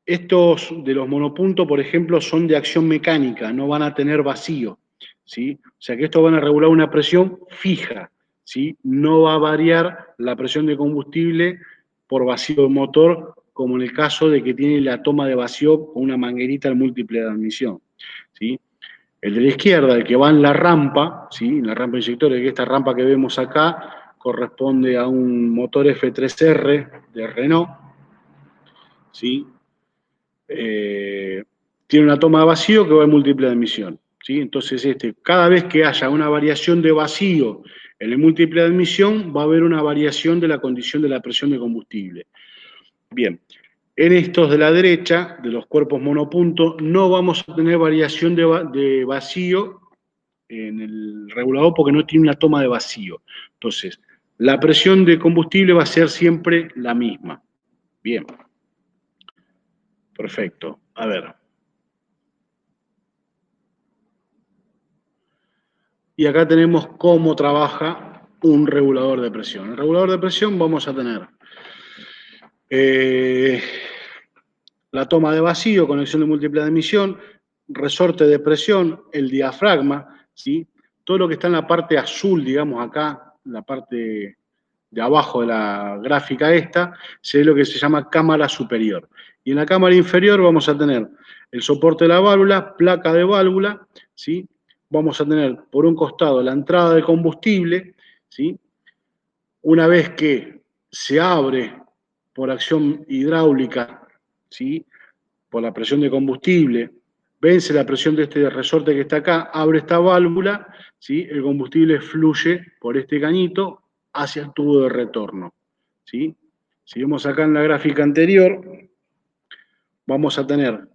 estos de los monopuntos, por ejemplo, son de acción mecánica, no van a tener vacío, ¿sí? O sea que estos van a regular una presión fija, ¿sí? No va a variar la presión de combustible por vacío de motor, como en el caso de que tiene la toma de vacío con una manguerita al múltiple de admisión, ¿sí? El de la izquierda, el que va en la rampa, ¿sí? En la rampa inyectora, que esta rampa que vemos acá corresponde a un motor F3R de Renault, ¿sí? Tiene una toma de vacío que va en múltiple de admisión, ¿sí? Entonces, cada vez que haya una variación de vacío en el múltiple de admisión, va a haber una variación de la condición de la presión de combustible. Bien, en estos de la derecha, de los cuerpos monopunto, no vamos a tener variación de vacío en el regulador porque no tiene una toma de vacío. Entonces, la presión de combustible va a ser siempre la misma. Bien. Perfecto. A ver. Y acá tenemos cómo trabaja un regulador de presión. El regulador de presión vamos a tener eh, la toma de vacío, conexión de múltiple de admisión, resorte de presión, el diafragma, ¿sí? Todo lo que está en la parte azul, digamos acá, la parte de abajo de la gráfica esta, sería lo que se llama cámara superior. Y en la cámara inferior vamos a tener el soporte de la válvula, placa de válvula, ¿sí? Vamos a tener por un costado la entrada de combustible, ¿sí? Una vez que se abre por acción hidráulica, ¿sí? Por la presión de combustible, vence la presión de este resorte que está acá, abre esta válvula, ¿sí? El combustible fluye por este cañito hacia el tubo de retorno, ¿sí? Si vemos acá en la gráfica anterior, vamos a tener,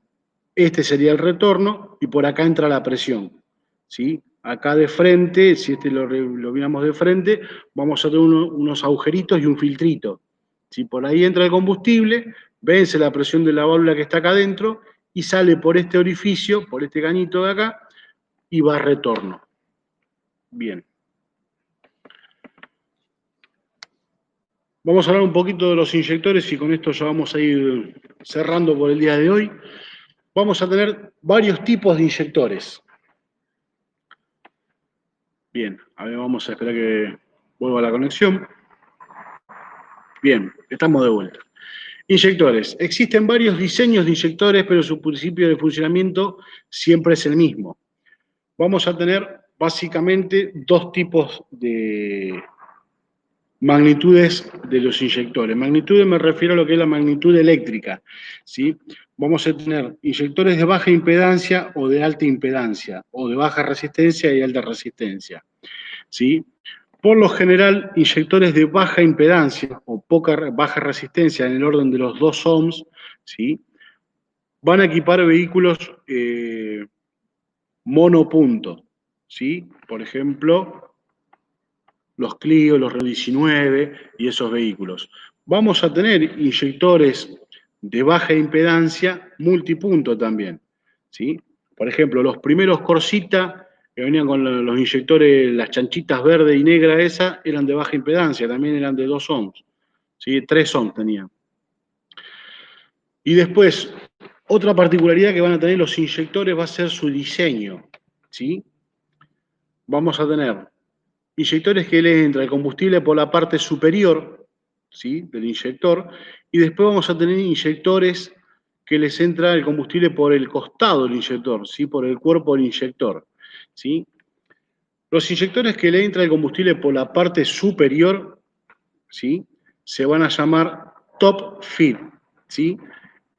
este sería el retorno y por acá entra la presión, ¿sí? Acá de frente, si este lo miramos de frente, vamos a tener unos agujeritos y un filtrito. Si por ahí entra el combustible, vence la presión de la válvula que está acá adentro y sale por este orificio, por este cañito de acá, y va a retorno. Bien. Vamos a hablar un poquito de los inyectores y con esto ya vamos a ir cerrando por el día de hoy. Vamos a tener varios tipos de inyectores. Bien, a ver, vamos a esperar que vuelva la conexión. Bien, estamos de vuelta. Inyectores. Existen varios diseños de inyectores, pero su principio de funcionamiento siempre es el mismo. Vamos a tener básicamente dos tipos de magnitudes de los inyectores. Magnitudes me refiero a lo que es la magnitud eléctrica, ¿sí? Vamos a tener inyectores de baja impedancia o de alta impedancia, o de baja resistencia y alta resistencia, ¿sí? Por lo general, inyectores de baja impedancia o baja resistencia en el orden de los 2 ohms, ¿sí? Van a equipar vehículos monopunto, ¿sí? Por ejemplo, los Clio, los Renault 19 y esos vehículos. Vamos a tener inyectores de baja impedancia multipunto también, ¿sí? Por ejemplo, los primeros Corsita que venían con los inyectores, las chanchitas verde y negra esa, eran de baja impedancia, también eran de 2 ohms, ¿sí? 3 ohms tenían. Y después, otra particularidad que van a tener los inyectores va a ser su diseño, ¿sí? Vamos a tener inyectores que le entra el combustible por la parte superior, ¿sí? Del inyector, y después vamos a tener inyectores que les entra el combustible por el costado del inyector, ¿sí? Por el cuerpo del inyector, ¿sí? Los inyectores que le entra el combustible por la parte superior, ¿sí? Se van a llamar top feed, ¿sí?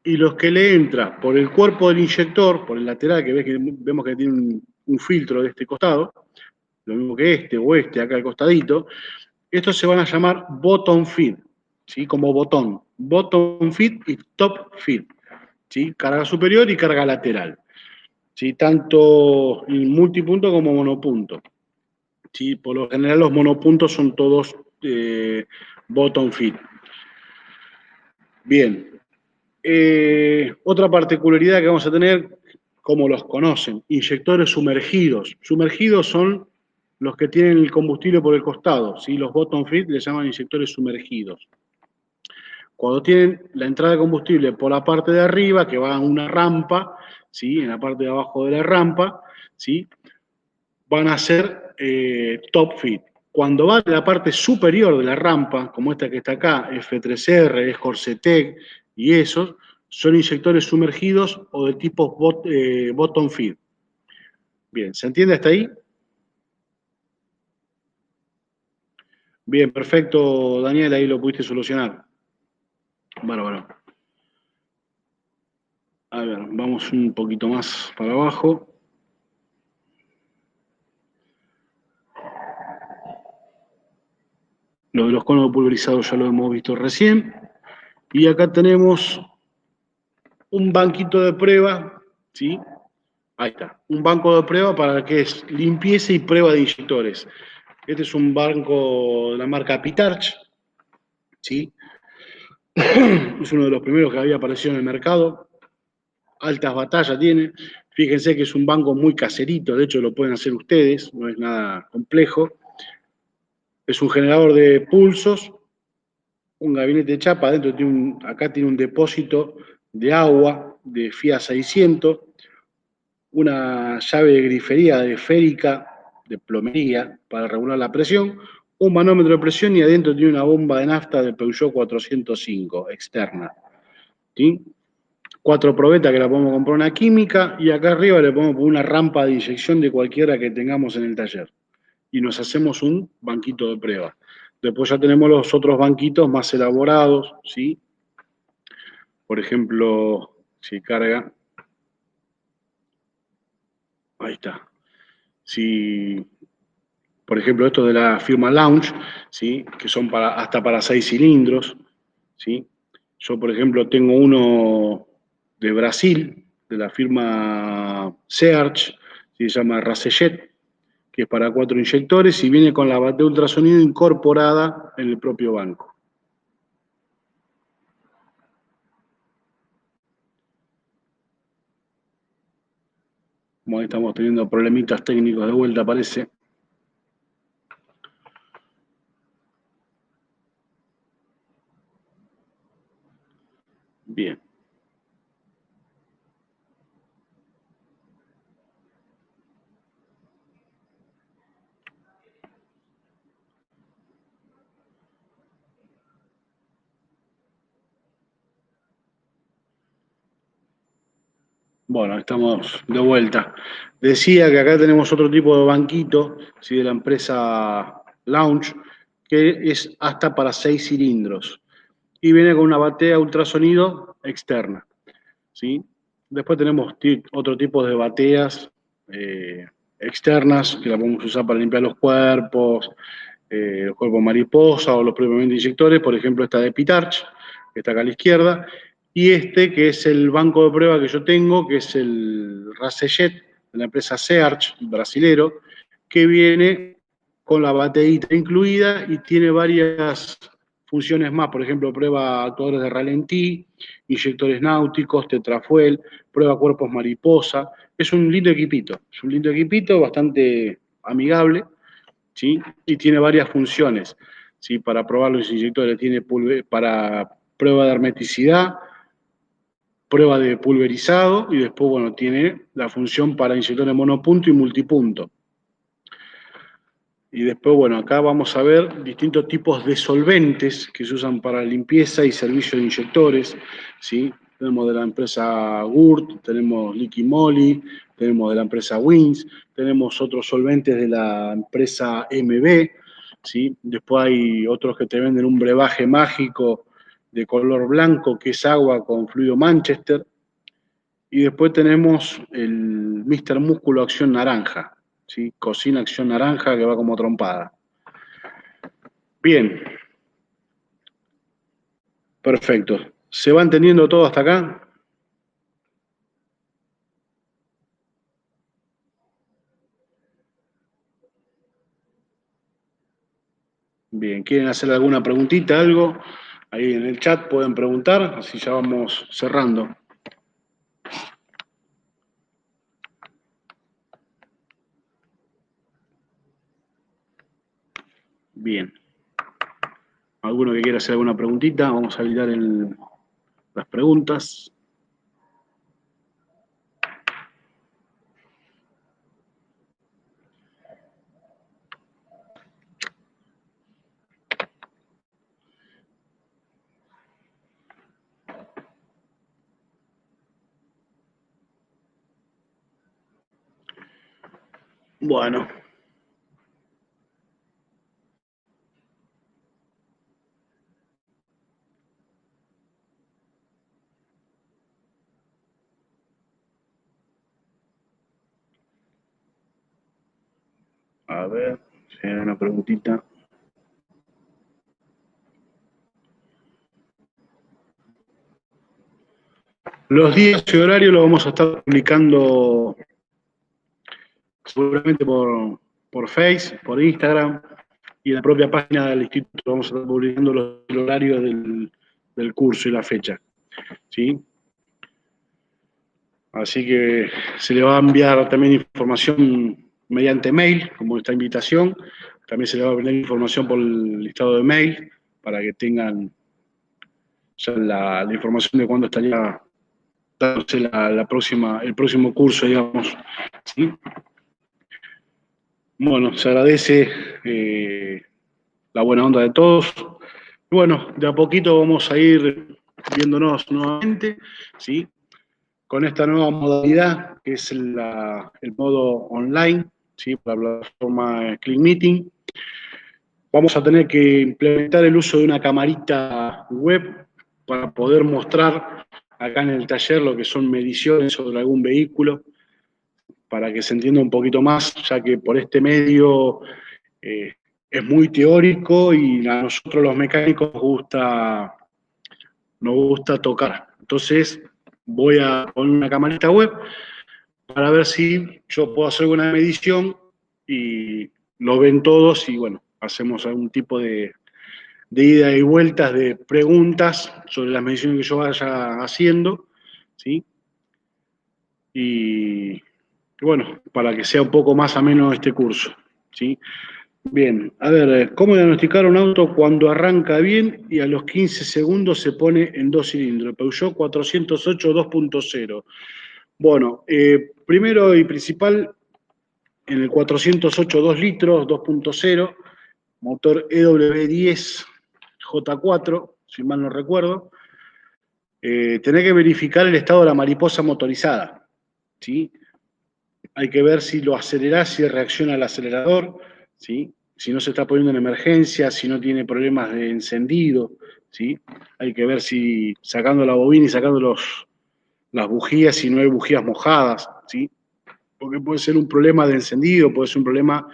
Y los que le entra por el cuerpo del inyector, por el lateral, vemos que tiene un filtro de este costado, lo mismo que este o este acá al costadito, estos se van a llamar bottom feed, ¿sí? Como botón. Bottom feed y top feed, ¿sí? Carga superior y carga lateral, ¿sí? Tanto en multipunto como monopunto, ¿sí? Por lo general los monopuntos son todos bottom feed. Bien. Otra particularidad que vamos a tener, como los conocen, inyectores sumergidos. Sumergidos son los que tienen el combustible por el costado, ¿sí? Los bottom feed les llaman inyectores sumergidos. Cuando tienen la entrada de combustible por la parte de arriba, que va a una rampa, ¿sí? En la parte de abajo de la rampa, ¿sí? Van a ser top feed. Cuando va de la parte superior de la rampa, como esta que está acá, F3R, Corsetec y esos, son inyectores sumergidos o de tipo bottom feed. Bien, ¿se entiende hasta ahí? Bien, perfecto, Daniel, ahí lo pudiste solucionar. Bárbaro. A ver, vamos un poquito más para abajo. Lo de los conos pulverizados ya lo hemos visto recién. Y acá tenemos un banquito de prueba, ¿sí? Ahí está, un banco de prueba para que es limpieza y prueba de inyectores. Este es un banco de la marca Pitarch, ¿sí? Es uno de los primeros que había aparecido en el mercado. Altas batallas tiene. Fíjense que es un banco muy caserito, de hecho lo pueden hacer ustedes, no es nada complejo. Es un generador de pulsos, un gabinete de chapa, adentro acá tiene un depósito de agua de FIA 600, una llave de grifería de férica, de plomería, para regular la presión, un manómetro de presión y adentro tiene una bomba de nafta de Peugeot 405 externa. ¿Sí? 4 probetas que la podemos comprar una química y acá arriba le podemos poner una rampa de inyección de cualquiera que tengamos en el taller. Y nos hacemos un banquito de prueba. Después ya tenemos los otros banquitos más elaborados, ¿sí? Por ejemplo, si carga, ahí está. Si, por ejemplo, esto de la firma Launch, ¿sí? Que son hasta para 6 cilindros, ¿sí? Yo, por ejemplo, tengo uno de Brasil, de la firma Search, se llama Racejet, que es para 4 inyectores y viene con la batería de ultrasonido incorporada en el propio banco. Como estamos teniendo problemitas técnicos de vuelta, parece. Bien. Bueno, estamos de vuelta. Decía que acá tenemos otro tipo de banquito, ¿sí? De la empresa Launch, que es hasta para 6 cilindros. Y viene con una batea ultrasonido externa, ¿sí? Después tenemos otro tipo de bateas eh, externas que la podemos usar para limpiar los cuerpos mariposa o los propiamente inyectores, por ejemplo esta de Pitarch, que está acá a la izquierda, y este que es el banco de prueba que yo tengo, que es el Racejet de la empresa Search, brasilero, que viene con la batería incluida y tiene varias funciones más, por ejemplo, prueba actuadores de ralentí, inyectores náuticos, tetrafuel, prueba cuerpos mariposa. Es un lindo equipito, bastante amigable, ¿sí? Y tiene varias funciones, ¿sí? Para probar los inyectores, tiene para prueba de hermeticidad, prueba de pulverizado y después, bueno, tiene la función para inyectores monopunto y multipunto. Y después, bueno, acá vamos a ver distintos tipos de solventes que se usan para limpieza y servicio de inyectores, ¿sí? Tenemos de la empresa Gurt, tenemos Liqui Moly, tenemos de la empresa Wins, tenemos otros solventes de la empresa MB, ¿sí? Después hay otros que te venden un brebaje mágico de color blanco, que es agua con fluido Manchester. Y después tenemos el Mr. Músculo Acción Naranja, ¿sí? Cocina Acción Naranja que va como trompada. Bien, perfecto. ¿Se va entendiendo todo hasta acá? Bien, ¿quieren hacer alguna preguntita, algo? Ahí en el chat pueden preguntar, así ya vamos cerrando. Bien. ¿Alguno que quiera hacer alguna preguntita? Vamos a habilitar las preguntas. Bueno, a ver, si hay una preguntita. Los días y horarios los vamos a estar publicando seguramente por Face, por Instagram y en la propia página del instituto vamos a estar publicando los horarios del curso y la fecha, ¿sí? Así que se le va a enviar también información mediante mail, como esta invitación. También se le va a enviar información por el listado de mail para que tengan ya la información de cuándo estaría dándose el próximo curso, digamos, ¿sí? Bueno, se agradece la buena onda de todos. Bueno, de a poquito vamos a ir viéndonos nuevamente, ¿sí? Con esta nueva modalidad, que es el modo online, ¿sí? Para la plataforma Click Meeting. Vamos a tener que implementar el uso de una camarita web para poder mostrar acá en el taller lo que son mediciones sobre algún vehículo, para que se entienda un poquito más, ya que por este medio eh, es muy teórico y a nosotros los mecánicos nos gusta tocar. Entonces voy a poner una camarita web para ver si yo puedo hacer una medición y lo ven todos y bueno, hacemos algún tipo de ida y vueltas de preguntas sobre las mediciones que yo vaya haciendo, ¿sí? Y bueno, para que sea un poco más ameno este curso, ¿sí? Bien, a ver, ¿cómo diagnosticar un auto cuando arranca bien y a los 15 segundos se pone en 2 cilindros? Peugeot 408 2.0. Bueno, primero y principal, en el 408 2 litros 2.0, motor EW10 J4, si mal no recuerdo, tenés que verificar el estado de la mariposa motorizada, ¿sí? Hay que ver si lo acelerás, si reacciona el acelerador, ¿sí? Si no se está poniendo en emergencia, si no tiene problemas de encendido, ¿sí? Hay que ver si sacando la bobina y sacando las bujías, si no hay bujías mojadas, ¿sí? Porque puede ser un problema de encendido, puede ser un problema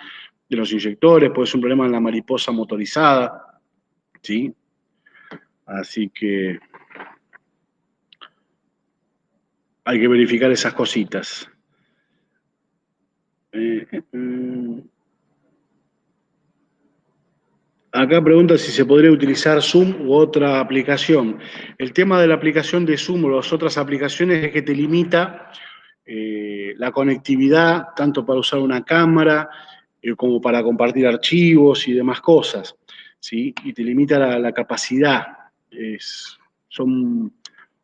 de los inyectores, puede ser un problema en la mariposa motorizada, ¿sí? Así que hay que verificar esas cositas. Acá pregunta si se podría utilizar Zoom u otra aplicación. El tema de la aplicación de Zoom o las otras aplicaciones es que te limita la conectividad, tanto para usar una cámara como para compartir archivos y demás cosas, ¿sí? Y te limita la capacidad. Son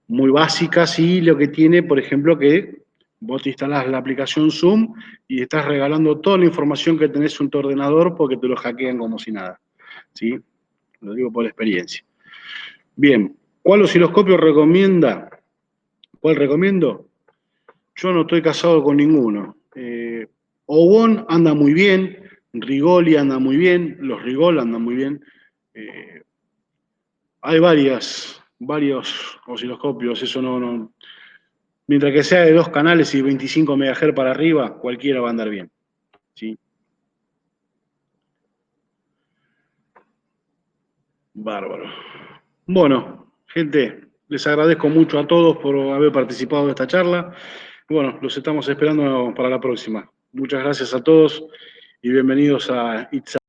muy básicas y lo que tiene, por ejemplo, que vos te instalás la aplicación Zoom y estás regalando toda la información que tenés en tu ordenador porque te lo hackean como si nada, ¿sí? Lo digo por experiencia. Bien, ¿cuál osciloscopio recomienda? ¿Cuál recomiendo? Yo no estoy casado con ninguno. Owon anda muy bien, Rigoli anda muy bien, los Rigol andan muy bien. Eh, Hay varios osciloscopios, eso no. Mientras que sea de 2 canales y 25 MHz para arriba, cualquiera va a andar bien, ¿sí? Bárbaro. Bueno, gente, les agradezco mucho a todos por haber participado de esta charla. Bueno, los estamos esperando para la próxima. Muchas gracias a todos y bienvenidos a It's